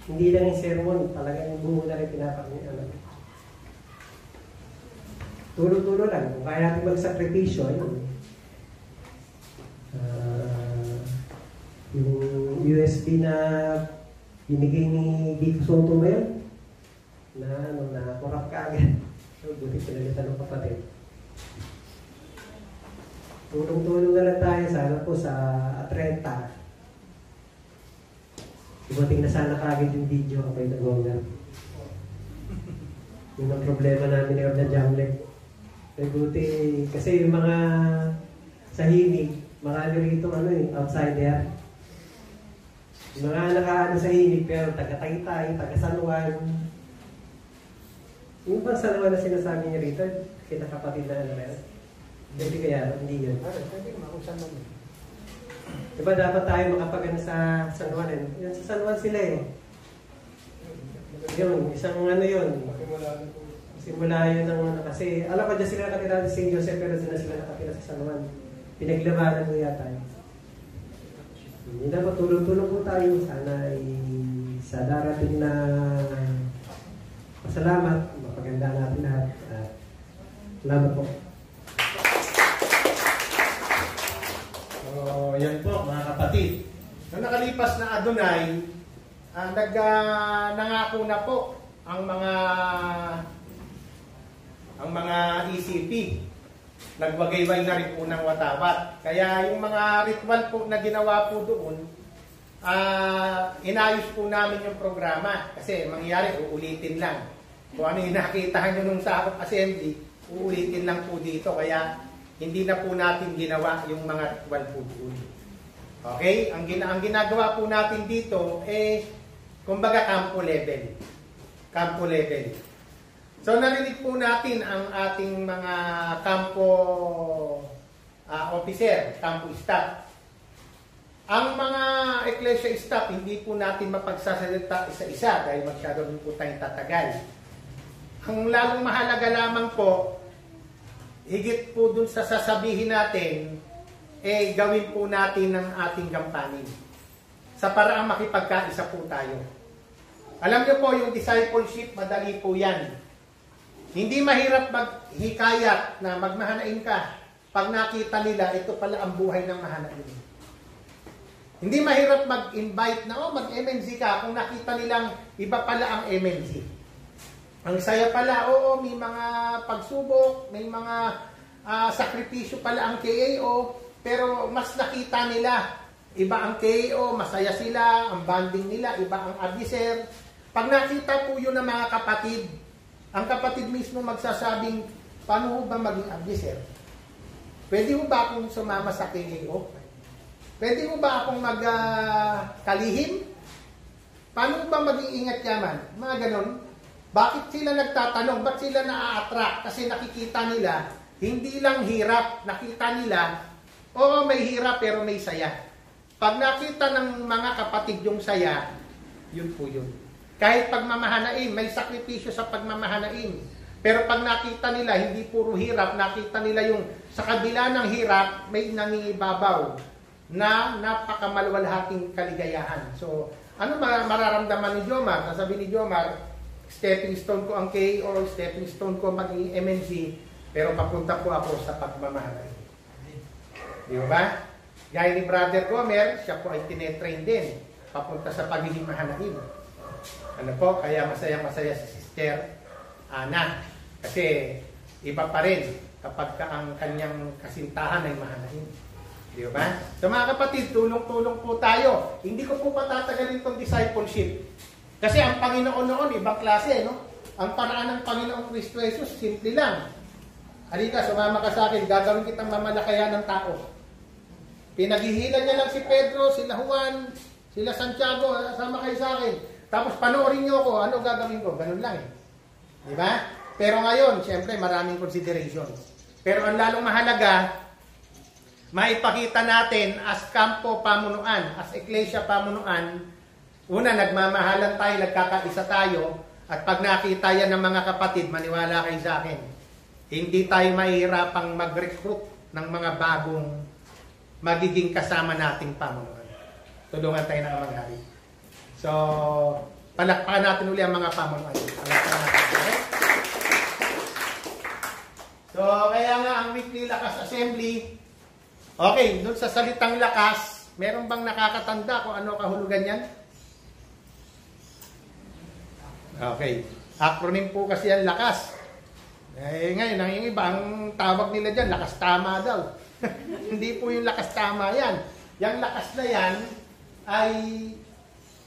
Speaker 6: hindi lang yung sermon, talagang buo na rin pinapakinig. Ano. Tulo-tulo lang. Kung kaya natin magsakripisyo, yun. Yung USB na binigay ni Dico Soto ngayon, na kurap ka agad. So, buti pinalitan ng kapatid. Tulong-tulong na lang tayo sana po sa 30. Ibuting na sana kagad yung video kapag nag-gonga. Yun ang problema namin ngayon na Jamlek. Buti, kasi yung mga sa himig, marami rito outsider. Yung mga nakaano sa himig pero taga-Taytay, taga-San Juan. Yung bang San Juan na sinasabi niya rito, kinakapatid na ano rin? Pwede kaya, hindi yun.
Speaker 1: Pwede naman kung saan naman.
Speaker 6: Diba dapat tayo makapagano sa San Juan eh? Yan sa San Juan sila eh. Yun, isang ano yun. Simula yun ng ano kasi, alam ko dyan sila nakatira sa St. Joseph pero dyan na sila nakatira sa San Juan. Pinaglabanan mo yata yun. Hindi na matulong-tulong po tayo. Sana sa darating na pasalamat, mapaganda natin lahat. Salamat po.
Speaker 1: Yan po mga kapatid. Nung nakalipas na Adonai, nangako na po ang mga ECP. Nagwagayway na rin po ng watawat. Kaya yung mga ritual po na ginawa po doon, inayos po namin yung programa. Kasi mangyari, uulitin lang. Kung ano yung nakita nyo nung sa assembly, uulitin lang po dito. Kaya hindi na po natin ginawa yung mga ritual po doon. Okay? Ang ginagawa po natin dito, kumbaga campo level. Campo level. So narinig po natin ang ating mga campo officer, campo staff. Ang mga ecclesia staff, hindi po natin mapagsasalita isa-isa dahil masyado rin po tayong tatagal. Ang lalong mahalaga lamang po, higit po dun sa sasabihin natin, gawin po natin ang ating gampanin. Sa paraang makipagkaisa po tayo. Alam niyo po, yung discipleship, madali po yan. Hindi mahirap maghikayat na magmahanain ka. Pag nakita nila, ito pala ang buhay ng mahanain. Hindi mahirap mag-invite na, mag-MNZ ka. Kung nakita nilang iba pala ang MNZ. Ang saya pala, may mga pagsubok, may mga sakripisyo pala ang KAO, pero mas nakita nila, iba ang KAO, masaya sila, ang bonding nila, iba ang adviser. Pag nakita po yun ng mga kapatid, ang kapatid mismo magsasabing, paano ho ba maging adviser? Pwede ho ba akong sumama sa KAO? Pwede ho ba akong magkalihim? Paano ho ba maging ingat yaman? Mga ganon. Bakit sila nagtatanong? Bakit sila na-attract? Kasi nakikita nila, hindi lang hirap. Nakita nila, may hirap pero may saya. Pag nakita ng mga kapatid yung saya, yun po yun. Kahit pagmamahanain, may sakripisyo sa pagmamahanain. Pero pag nakita nila, hindi puro hirap, nakita nila yung sa kabila ng hirap, may nangingibabaw na napakamalwalhating kaligayahan. So, ano mararamdaman ni Jomar? Sasabi ni Jomar, stepping stone ko ang KO, stepping stone ko maging MNC, pero papunta po ako sa pagmamahanain. Di ba? Gaya ni Brother Gomer, siya po ay tinetrain din, papunta sa pagiging mahanain. Ano po, kaya masaya-masaya si Sister Ana. Kasi iba pa rin kapag ang kanyang kasintahan ay mahanain. Di ba? So mga kapatid, tulong-tulong po tayo. Hindi ko po patatagalin itong discipleship. Kasi ang Panginoon noon, ibang klase, no? Ang paraan ng Panginoong Kristo Jesus, simple lang. Halika, sumama ka sa akin, gagawin kitang mamalakayan ng tao. Pinaghihilan niya lang si Pedro, sila Juan, sila Santiago, sama kayo sa akin. Tapos panoorin niyo ako, ano gagawin ko? Ganun lang eh. Di ba? Pero ngayon, siyempre, maraming considerations. Pero ang lalong mahalaga, maipakita natin as kampo pamunuan, as ecclesia pamunuan, una, nagmamahalan tayo, nagkakaisa tayo. At pag nakita yan ng mga kapatid, maniwala kayo sa akin, hindi tayo mahihirapang mag-recruit ng mga bagong magiging kasama nating pamunuan. Tulungan tayo ng Amang Hari. So, palakpakan natin uli ang mga pamunuan. Palakpakan natin. Okay? So, kaya nga ang weekly lakas assembly, okay, dun sa salitang lakas, meron bang nakakatanda kung ano kahulugan yan? Okay. Acronym po kasi yan, lakas. Eh, ngayon, ang iba, ang tawag nila dyan, lakas tama daw. Hindi po yung lakas tama yan. Yung lakas na yan ay,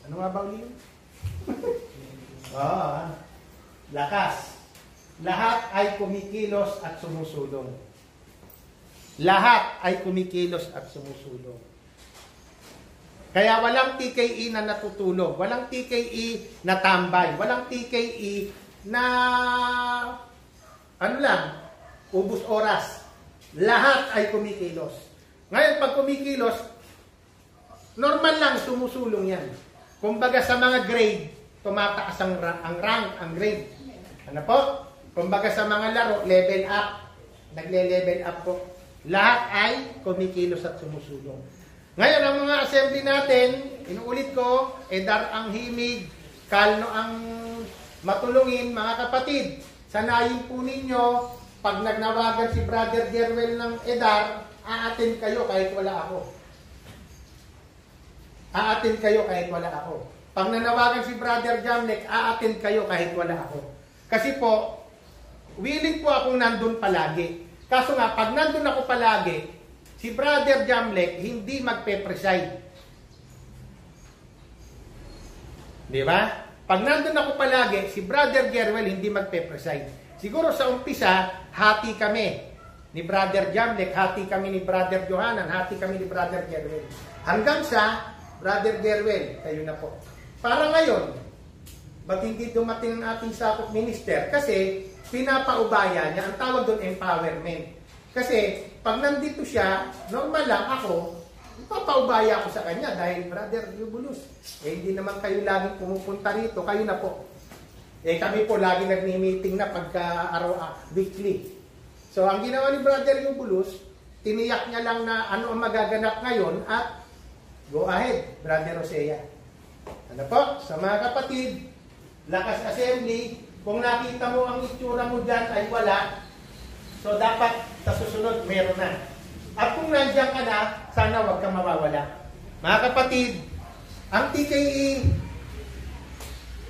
Speaker 1: ano nga ba ulit? Lakas. Lahat ay kumikilos at sumusulong. Lahat ay kumikilos at sumusulong. Kaya walang TKE na natutulog, walang TKE na tambay, walang TKE na ano lang, ubus oras. Lahat ay kumikilos. Ngayon pag kumikilos, normal lang sumusulong yan. Kumbaga sa mga grade, tumataas ang rank, ang grade. Ano po? Kumbaga sa mga laro, level up. Nagle-level up po. Lahat ay kumikilos at sumusulong. Ngayon, ang mga assembly natin, inuulit ko, EDAR ang himig, kalno ang matulungin, mga kapatid. Sanayin po ninyo, pag nagnawagan si Brother Jerwel ng EDAR, aatin kayo kahit wala ako. Aatin kayo kahit wala ako. Pag nanawagan si Brother Jamlek, aatin kayo kahit wala ako. Kasi po, willing po akong nandun palagi. Kaso nga, pag nandun ako palagi, si Brother Jamlek hindi magpe-preside. Di ba? Pag nandun ako palagi, si Brother Gerwel hindi magpe-preside. Siguro sa umpisa, hati kami ni Brother Jamlek, hati kami ni Brother Johanan, hati kami ni Brother Gerwel. Hanggang sa Brother Gerwel, kayo na po. Para ngayon, ba't hindi dumating ang ating sakop minister? Kasi pinapaubaya niya, ang tawag doon empowerment. Kasi, pag nandito siya, normal lang ako, papaubaya ako sa kanya dahil, Brother Eubulus, hindi naman kayo laging pumupunta rito, kayo na po. Kami po lagi nagmi-meeting na pagka weekly. So, ang ginawa ni Brother Eubulus, tiniyak niya lang na ano ang magaganap ngayon at go ahead, Brother Rosea. Ano po? Sa mga kapatid, lakas assembly, kung nakita mo ang itsura mo dyan ay wala, so dapat sa susunod meron na. At kung nandiyan ka na, sana wag kang mawawala. Mga kapatid, ang TKE,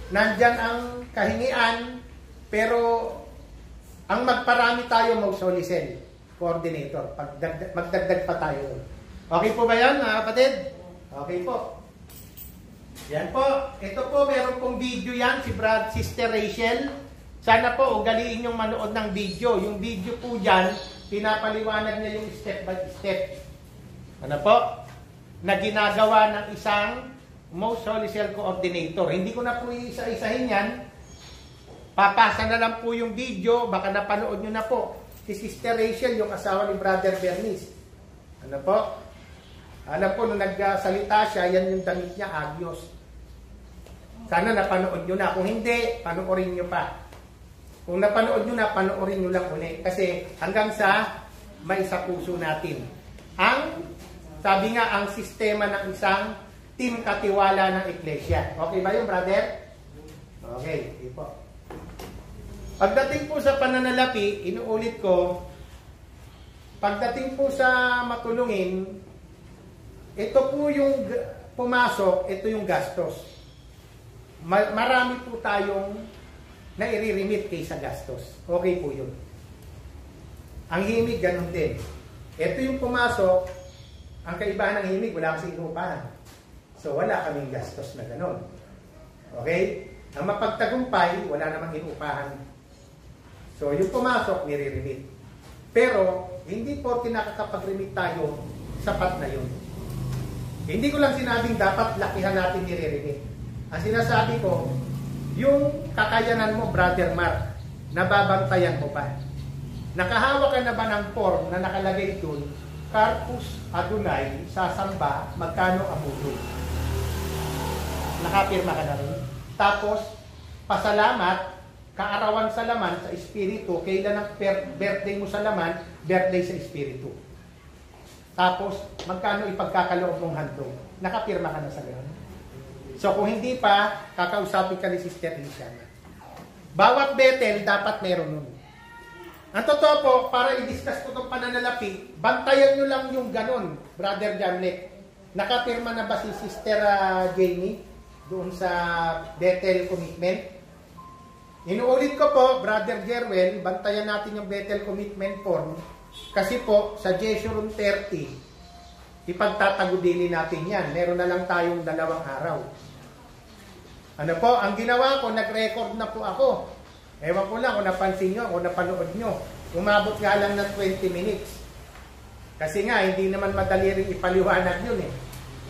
Speaker 1: nandyan ang kahingian, pero ang magparami tayo mag-solicen, coordinator, magdagdag pa tayo. Okay po ba yan, mga kapatid? Okay po. Yan po. Ito po, meron pong video yan, si Sister Rachel. Sana po, ugaliin yung manood ng video. Yung video po dyan, pinapaliwanag niya yung step by step. Ano po? Na ginagawa ng isang Most Holy Cell Coordinator. Hindi ko na po isa-isahin yan. Papasa na lang po yung video. Baka napanood nyo na po. Si Sister Rachel, yung asawa ni Brother Bernice. Ano po? Alam po, nung nagsalita siya, yan yung damit niya, Agios. Sana napanood nyo na. Kung hindi, panoorin nyo pa. Kung napanood nyo na, panoorin nyo lang ulit. Kasi hanggang sa may sa puso natin. Sabi nga, ang sistema ng isang team katiwala ng Iglesia. Okay ba yun, brother? Okay, okay po. Pagdating po sa pananalapi, inuulit ko, pagdating po sa matulungin, ito po yung pumasok, ito yung gastos. Marami po tayong na i-remit kaysa gastos. Okay po yun. Ang himig, ganun din. Ito yung pumasok, ang kaibahan ng himig, wala kasing inuupahan. So, wala kaming gastos na ganun. Okay? Ang mapagtagumpay, wala namang inuupahan. So, yung pumasok, nire-remit. Pero, hindi porke nakakapag-remit tayo, sapat na yun. Hindi ko lang sinabing dapat lakihan natin nire-remit. Ang sinasabi ko, yung kakayanan mo, Brother Mark, nababantayan mo pa. Nakahawak ka na ba ng form na nakalagay doon, Carpus Adonai, sasamba, magkano amudo? Nakapirma ka na rin. Tapos, pasalamat, kaarawan sa laman, sa espiritu, kailan ang birthday mo sa laman, birthday sa espiritu. Tapos, magkano ipagkakaloob mong handog? Nakapirma ka na sa gano'n. So, kung hindi pa, kakausapin ka ni Sister Elisiana. Bawat Bethel, dapat meron nun. Ang totoo po, para i-discuss ko itong pananalapi, bantayan nyo lang yung gano'n, Brother Jamlet. Nakapirma na ba si Sister Jamie doon sa Bethel commitment? Inuulit ko po, Brother Jerwel, bantayan natin yung Bethel commitment form. Kasi po, sa Jeshurun 30, ipagtatagudili natin yan. Meron na lang tayong 2 araw. Ano po, ang ginawa ko, nag-record na po ako. Ewan ko lang kung napansin nyo, kung napanood nyo. Umabot nga lang ng 20 minutes. Kasi nga, hindi naman madali rin ipaliwanag yun eh.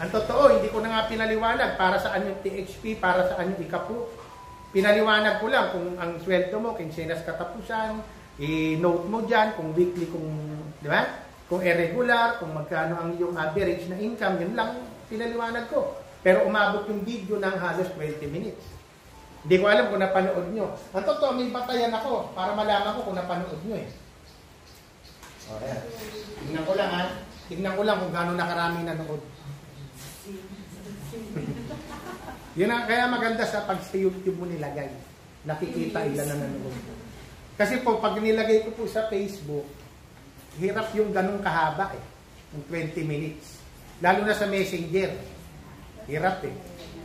Speaker 1: Ang totoo, hindi ko na nga pinaliwanag para saan yung THP, para saan yung ikapu. Pinaliwanag ko lang kung ang sweldo mo, kinsenas katapusan, i-note mo dyan, kung weekly, kung, di ba? Kung irregular, kung magkano ang iyong average na income, yun lang pinaliwanag ko. Pero umabot yung video ng halos 20 minutes. Hindi ko alam kung napanood nyo. Ang totoo, may batayan ako para malaman ko kung napanood nyo eh. Okay. Tignan ko lang ha. Tignan ko lang kung gaano nakarami nanood. Yun ang kaya maganda sa pag sa YouTube mo nilagay. Nakikita ilan na nanood. Kasi po, pag nilagay ko po sa Facebook, hirap yung ganong kahaba eh. Yung 20 minutes. Lalo na sa Messenger. Hirap eh.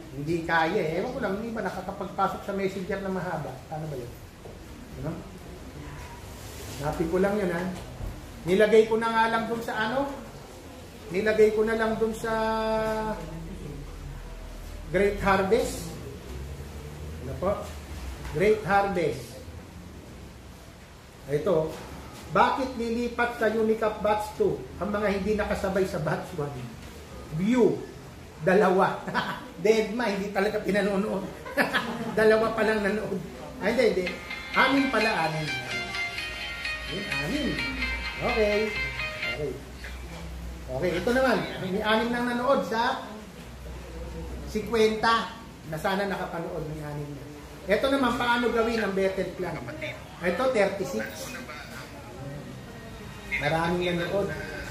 Speaker 1: Hindi kaya eh. Ewan ko lang, hindi ba nakakapagpasok sa Messenger na mahaba? Paano ba yun? Ano? Napin ko lang yun ha. Nilagay ko na nga lang dun sa ano? Nilagay ko na lang dun sa Great Harvest. Ano po? Great Harvest. Ito, bakit lilipat sa Unicap Batch 2 ang mga hindi nakasabay sa Batch 1? View, 2. Deadma, hindi talaga pinanonood. 2 pa lang nanood. Ay, hindi. 6 pala, 6. 6. Okay. Okay, ito naman. May 6 nang nanood sa 50 na sana nakapanood ng 6 na. Ito naman, paano gawin ang Bethel plan? Ito, 36. Maraming nanood.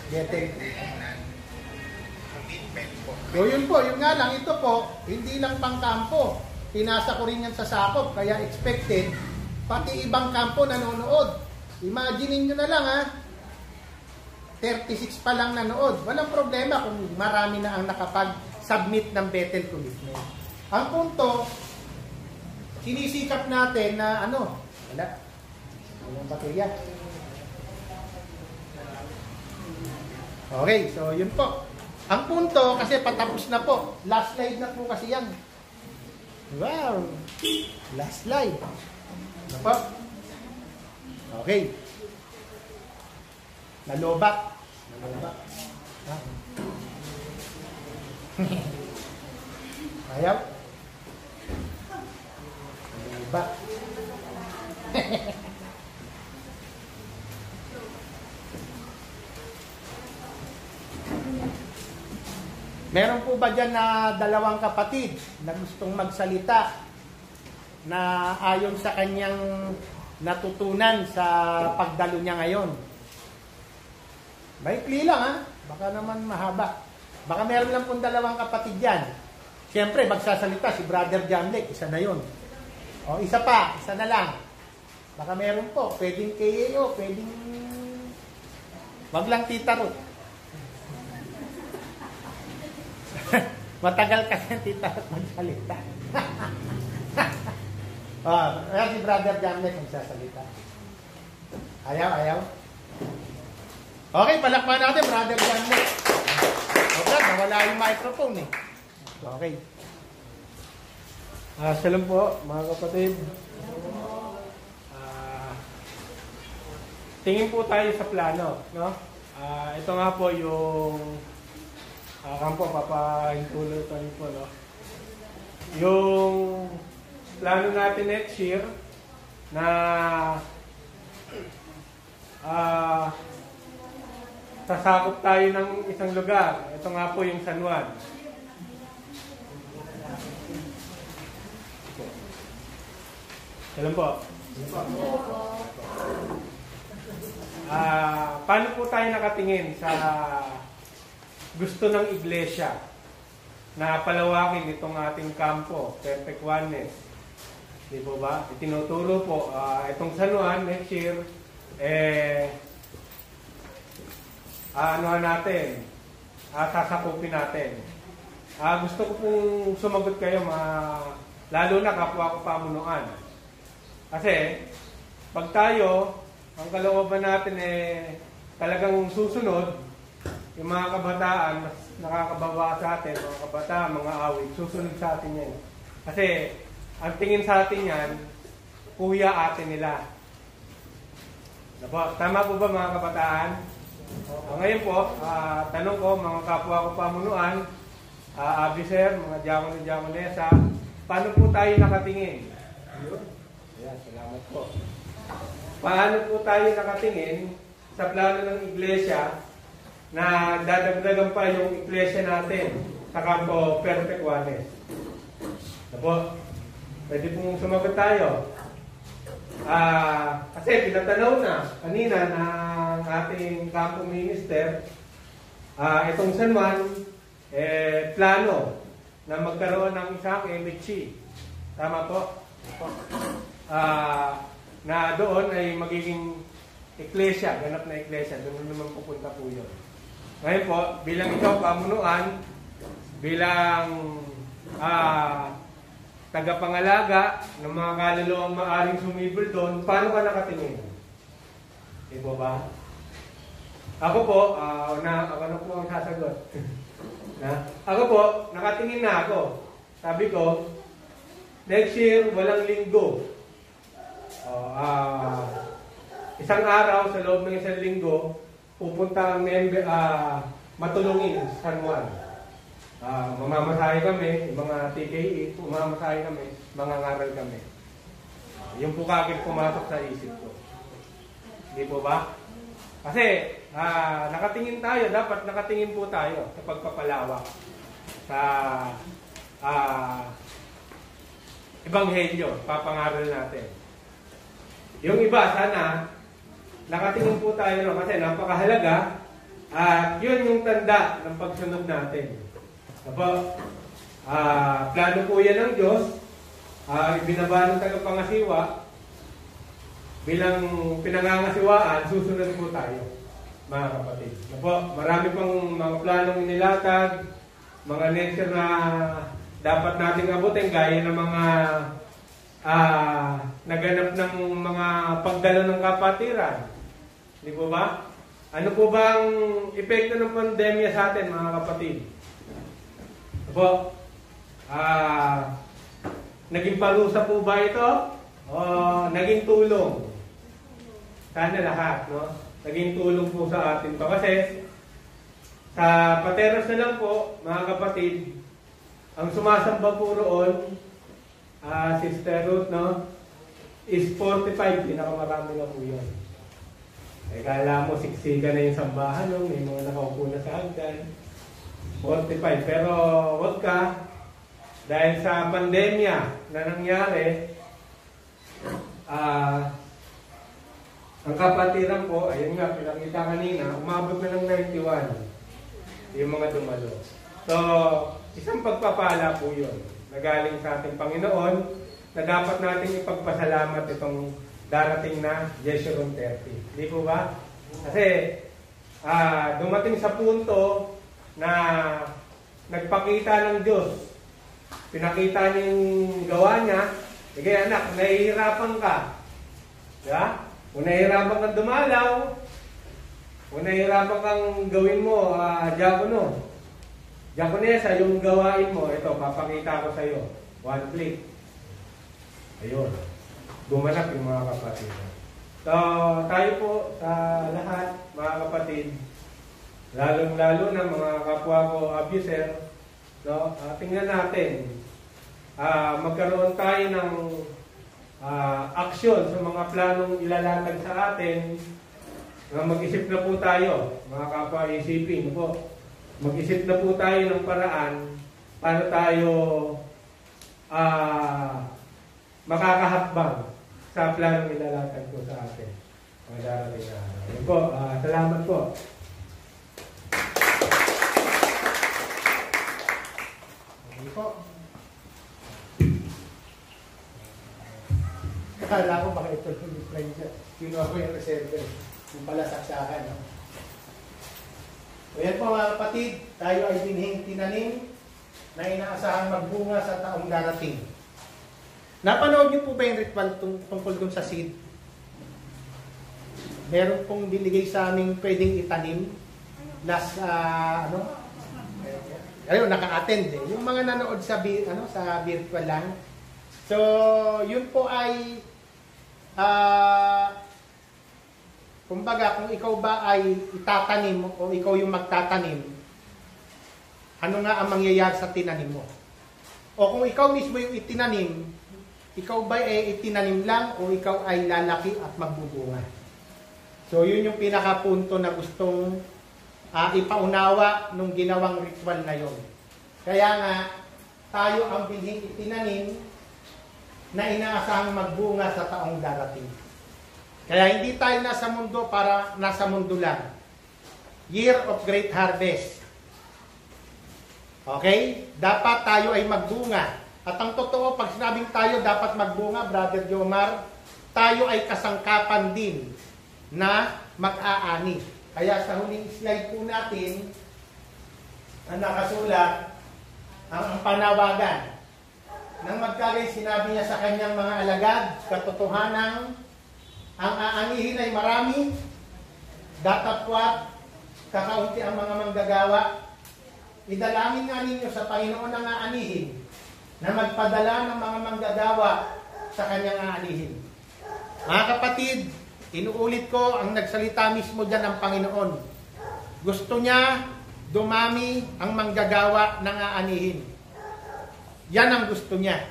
Speaker 1: Bethel. So yun po, yun nga lang, ito po, hindi lang pang kampo. Pinasa ko rin yan sa sakop, kaya expected, pati ibang kampo nanonood. Imagine nyo na lang ha, 36 pa lang nanood. Walang problema kung marami na ang nakapag-submit ng Bethel commitment. Ang punto, sinisikap natin na walang baterya. Okay, so yun po. Ang punto, kasi patapos na po. Last slide na po kasi yan. Wow! Last slide. Ano po? Okay. Nalobak. Ha? Ayaw? Nalobak. Meron po ba dyan na 2 kapatid na gustong magsalita na ayon sa kanyang natutunan sa pagdalo niya ngayon? Maikli lang ha, baka naman mahaba. Baka meron lang pong 2 kapatid dyan. Siyempre, magsasalita si Brother Jamlek, isa na yun. O, isa pa, isa na lang. Baka meron po, pwedeng KAO, pwedeng... Wag lang Tita Ruth. Matagal kasi ang Tita Ruth magsalita. Kaya si Brother Jamlek magsasalita. Ayaw. Okay, palakpan natin, Brother Jamlek. Okay, nawala yung microphone eh. Okay.
Speaker 4: Shalom po, mga kapatid. Tingin po tayo sa plano, no? Ito nga po yung kampo, papahintulutan po, no? Yung plano natin next year na sasakop tayo ng isang lugar. Ito nga po yung San Juan. Alam po. Paano po tayo nakatingin sa gusto ng iglesia na palawakin itong ating kampo, Perfect Oneness? Di po ba? Itinuturo po, itong San Juan next year, sasakupin natin. Gusto ko pong sumagot kayo, lalo na kapwa ko pamunuan. Kasi, pag tayo, ang kalooban natin talagang susunod, yung mga kabataan, mas nakakabawa sa atin, mga kabataan, mga awit, susunod sa atin yan. Kasi, ang tingin sa atin yan, kuya atin nila. Tama po ba mga kabataan? Ngayon po, tanong ko, mga kapwa ko pamunuan, officer, mga diakon at diakonesa, paano po tayo nakatingin? Ayan, salamat po. Paano po tayo nakatingin sa plano ng iglesia na dadagdagan pa yung iglesia natin sa kampo Perfect Oneness? Pwede pong sumagot tayo. Kasi pinatanaw na kanina ng ating kampo minister, itong San Juan, plano na magkaroon ng isang MHC. Tama po? Na doon ay magiging iglesia, ganap na iglesia. Doon naman pupunta po yun. Ngayon po, bilang ikaw pamunuan, bilang tagapangalaga ng mga kaluluwang maaring sumibol doon, paano ka nakatingin? Di ba ba? Ako po, ano po ang sasagot? Ako po, nakatingin na ako. Sabi ko, next year, walang linggo. Isang araw, sa loob ng isang linggo, pupunta ang matulungin sa San Juan. Mamamasahe kami, mga TKE, mamamasahe kami, mangangaral kami. Yung po kagad pumasok sa isip ko. Hindi po ba? Kasi, nakatingin tayo, dapat nakatingin po tayo sa pagpapalawak sa Ebanghelyo, papangaral natin. Yung iba, sana, nakatingin po tayo kasi napakahalaga at yun yung tanda ng pagsunod natin. Plano po yan ng Diyos, ibinaba ng tagapangasiwa, bilang pinangangasiwaan, susunod po tayo, mga kapatid. Marami pang mga planong inilatag, mga nature na dapat nating abutin, gaya ng mga naganap ng mga pagdalo ng kapatiran. Di po ba? Ano po ba ang epekto ng pandemya sa atin, mga kapatid? Naging parusa po ba ito? O naging tulong? Sana lahat, no? Naging tulong po sa atin to. Kasi sa Pateros na lang po, mga kapatid, ang sumasamba po roon, Sister Ruth, no, is 45, pinakamarami na po yun. Kala mo, siksikan na yung sambahan, no? May mga nakaupo na sa hagdan. 45. Pero wag ka, dahil sa pandemya na nangyari, ang kapatiran po, ayun nga, pinakita kanina, umabot na ng 91 yung mga dumalo. So, isang pagpapala po yun na galing sa ating Panginoon na dapat natin ipagpasalamat itong darating na Jeshurun 30. Di po ba? Kasi dumating sa punto na nagpakita ng Diyos. Pinakita niya yung gawa niya. Sige anak, nahihirapan ka. Diba? Kung nahihirapan kang dumalaw, kung nahihirapan kang gawin mo, diakono. Diakonesa, yung gawain mo, ito, papakita ko sa iyo. One click. Ayun. Gumanap yung mga kapatid. So, tayo po sa lahat, mga kapatid, lalong-lalo na mga kapwa ko abuser, no? Tingnan natin, magkaroon tayo ng aksyon sa mga planong ilalatag sa atin. Mag-isip na po tayo, mga kapwa isipin po. Mag-isip na po tayo ng paraan para tayo makakahakbang
Speaker 6: sa planong ilalakad ko sa atin. Mga darating na araw. Yun po, salamat po.
Speaker 1: Okay po. Akala ko baka ito yung differential. Kinuha ko yung reserve. Yung pala saksakan. No? So yan po mga kapatid, tayo ay binhing tinanim na inaasahang magbunga sa taong darating. Napanood niyo po ba yung ritual tungkol dun sa seed? Meron pong binigay sa aming pwedeng itanim. Last, ayun, naka-attend eh. Yung mga nanood sa, sa virtual lang. So, yun po ay, kumbaga, kung ikaw ba ay itatanim o ikaw yung magtatanim, ano nga ang mangyayari sa tinanim mo? O kung ikaw mismo yung itinanim, ikaw ba ay itinanim lang o ikaw ay lalaki at magbubunga? So, yun yung pinakapunto na gustong ipaunawa nung ginawang ritual na yon. Kaya nga, tayo ang binhing itinanim na inaasahang magbunga sa taong darating. Kaya hindi tayo nasa mundo para nasa mundo lang. Year of Great Harvest. Okay? Dapat tayo ay magbunga. At ang totoo, pag sinabing tayo dapat magbunga, Brother Jomar, tayo ay kasangkapan din na mag-aani. Kaya sa huling slide po natin, ang nakasulat, ang panawagan. Nang magkagay, sinabi niya sa kanyang mga alagad, katotohanang ang aanihin ay marami, datapwat, kakaunti ang mga manggagawa. Idalangin nga ninyo sa Panginoon ang aanihin na magpadala ng mga manggagawa sa kanyang aanihin. Mga kapatid, inuulit ko ang nagsalita mismo dyan ng Panginoon. Gusto niya dumami ang manggagawa ng aanihin. Yan ang gusto niya.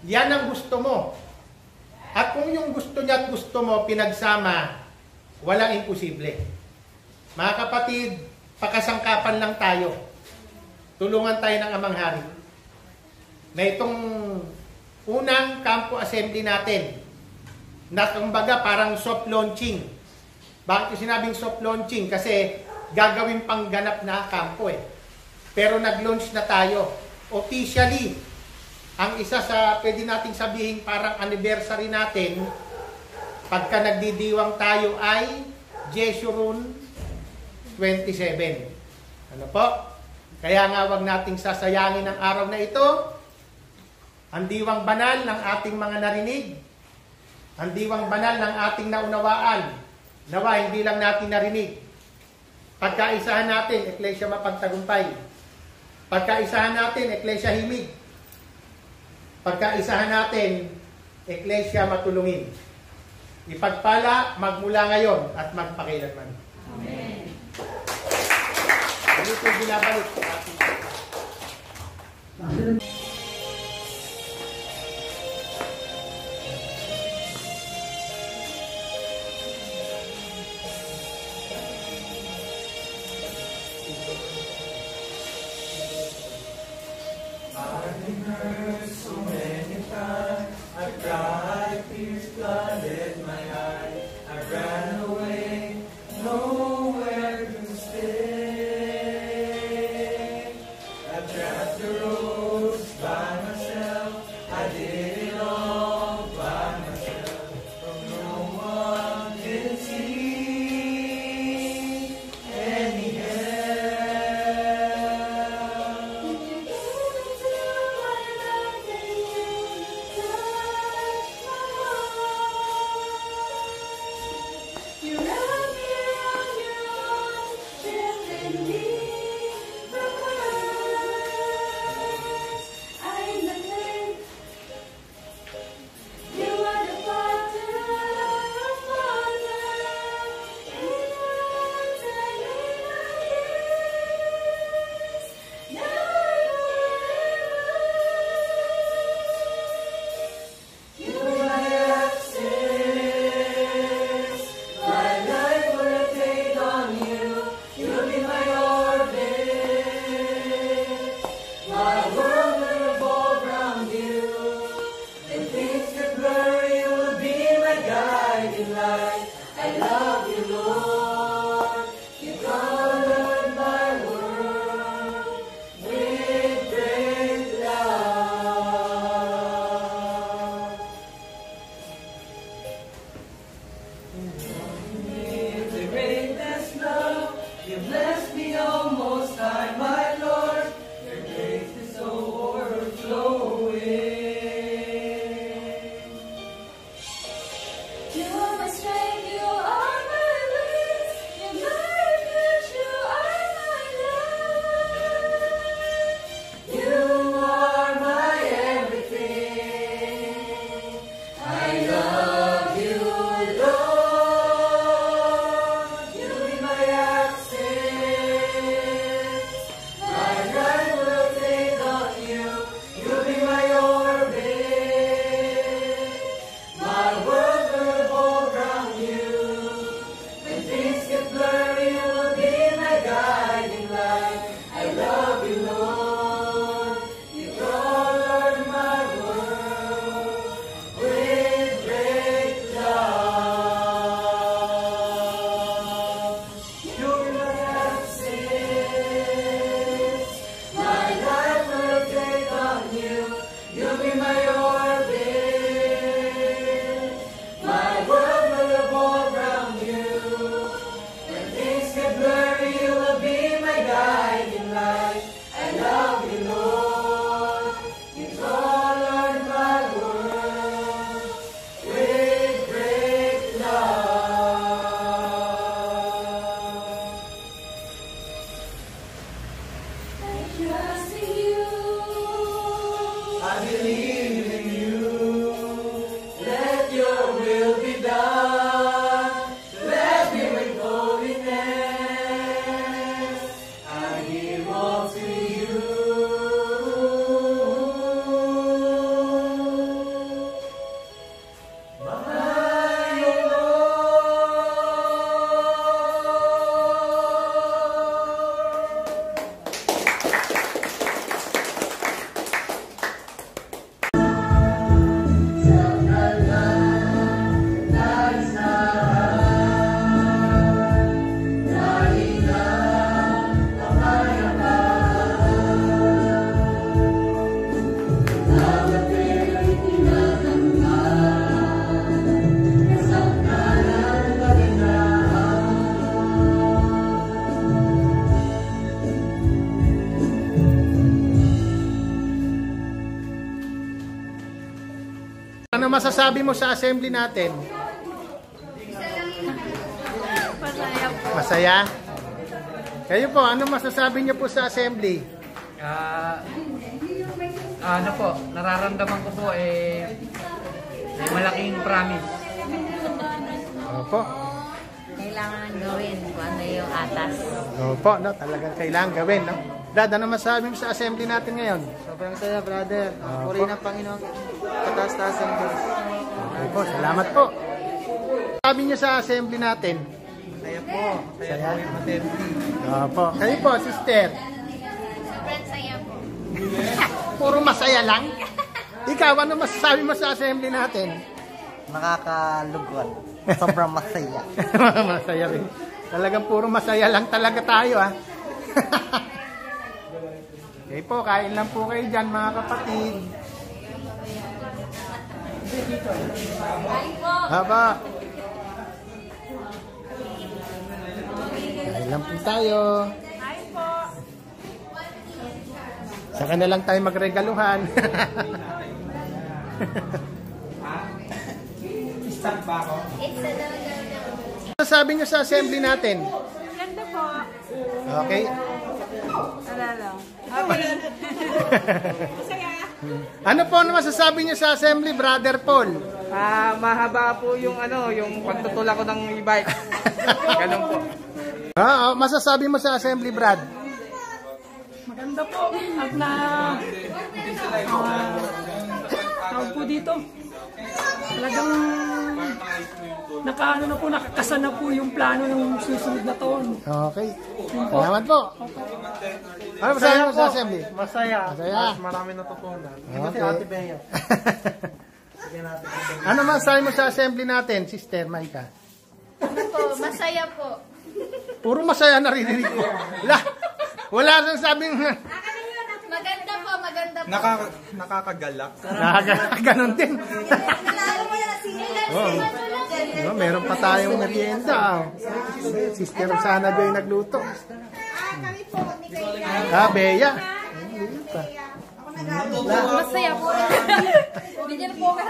Speaker 1: Yan ang gusto mo. At kung yung gusto niya at gusto mo pinagsama, walang imposible. Mga kapatid, pakasangkapan lang tayo. Tulungan tayo ng Amang Hari. Na itong unang campo assembly natin, na kumbaga parang soft launching. Bakit sinabing soft launching? Kasi gagawin pang ganap na kampo eh. Pero nag-launch na tayo. Officially, ang isa sa pwede nating sabihin parang anniversary natin, pagka nagdidiwang tayo ay Jeshurun 27. Ano po? Kaya nga wag nating sasayangin ang araw na ito. Ang diwang banal ng ating mga narinig, ang diwang banal ng ating naunawaan, nawa hindi lang natin narinig. Pagkaisahan natin, Eklesia Mapagtagumpay. Pagkaisahan natin, Eklesia Himig. Pagkaisahan natin, Eklesia Matulungin. Ipagpala magmula ngayon at magpakailanman. Amen. Ano itong binabalik sa ating masasabi mo sa assembly natin?
Speaker 7: Masaya po.
Speaker 1: Masaya? Kayo po, ano masasabi niyo po sa assembly?
Speaker 8: Ano po, nararamdaman ko po may malaking promise.
Speaker 1: Opo.
Speaker 7: Kailangan gawin kung ano yung atas.
Speaker 1: Opo, no, talagang kailangan gawin, no? Dad, ano masasabi mo sa assembly natin ngayon?
Speaker 9: Sobrang saya, brother. Purihin ang Panginoon. Kataas-taas ang Diyos.
Speaker 1: Okay po, salamat po. Sabi niyo sa assembly natin?
Speaker 4: Saya po. Saya po yung assembly.
Speaker 1: Opo. Kayo po, sister?
Speaker 7: Sobrang saya po.
Speaker 1: Puro masaya lang? Ikaw, ano masasabi mo sa assembly natin?
Speaker 9: Nakakalugon. Sobrang masaya.
Speaker 1: Masaya rin. Talagang puro masaya lang talaga tayo, ha? Okay po, kain lang po kayo dyan, mga kapatid. Haba. Kain lang po tayo. Saka na lang tayo magregaluhan. Ano sabi nyo sa assembly natin?
Speaker 7: Ganda po.
Speaker 1: Okay.
Speaker 7: Wala lang.
Speaker 1: Ano po ang masasabi nyo sa assembly, Brother Paul?
Speaker 8: Mahaba po yung yung pagtutulak ko ng e-bike. Ganun po.
Speaker 1: Masasabi mo sa assembly, Brad?
Speaker 10: Maganda po at na tawag po dito talagang nakaano na po, nakakasa na po yung plano ng susunod na taon.
Speaker 1: Okay. Salamat po. Ano masasabi mo sa assembly?
Speaker 4: Masaya.
Speaker 1: Masaya.
Speaker 4: At marami natutunan. Ito si
Speaker 1: Okay.
Speaker 4: Ate Bea. Sige natin.
Speaker 1: Ano masasabi mo sa assembly natin, Sister Maika?
Speaker 7: Ano po, masaya po.
Speaker 1: Puro masaya naririnig ko. Wala nang sabing
Speaker 7: Maganda po, maganda po.
Speaker 4: Nakakagalak.
Speaker 1: Ganon din. Meron pa tayong merienda. Sister Rosana Joy nagluto. Bea.
Speaker 7: Masaya po. Bigyan po ka.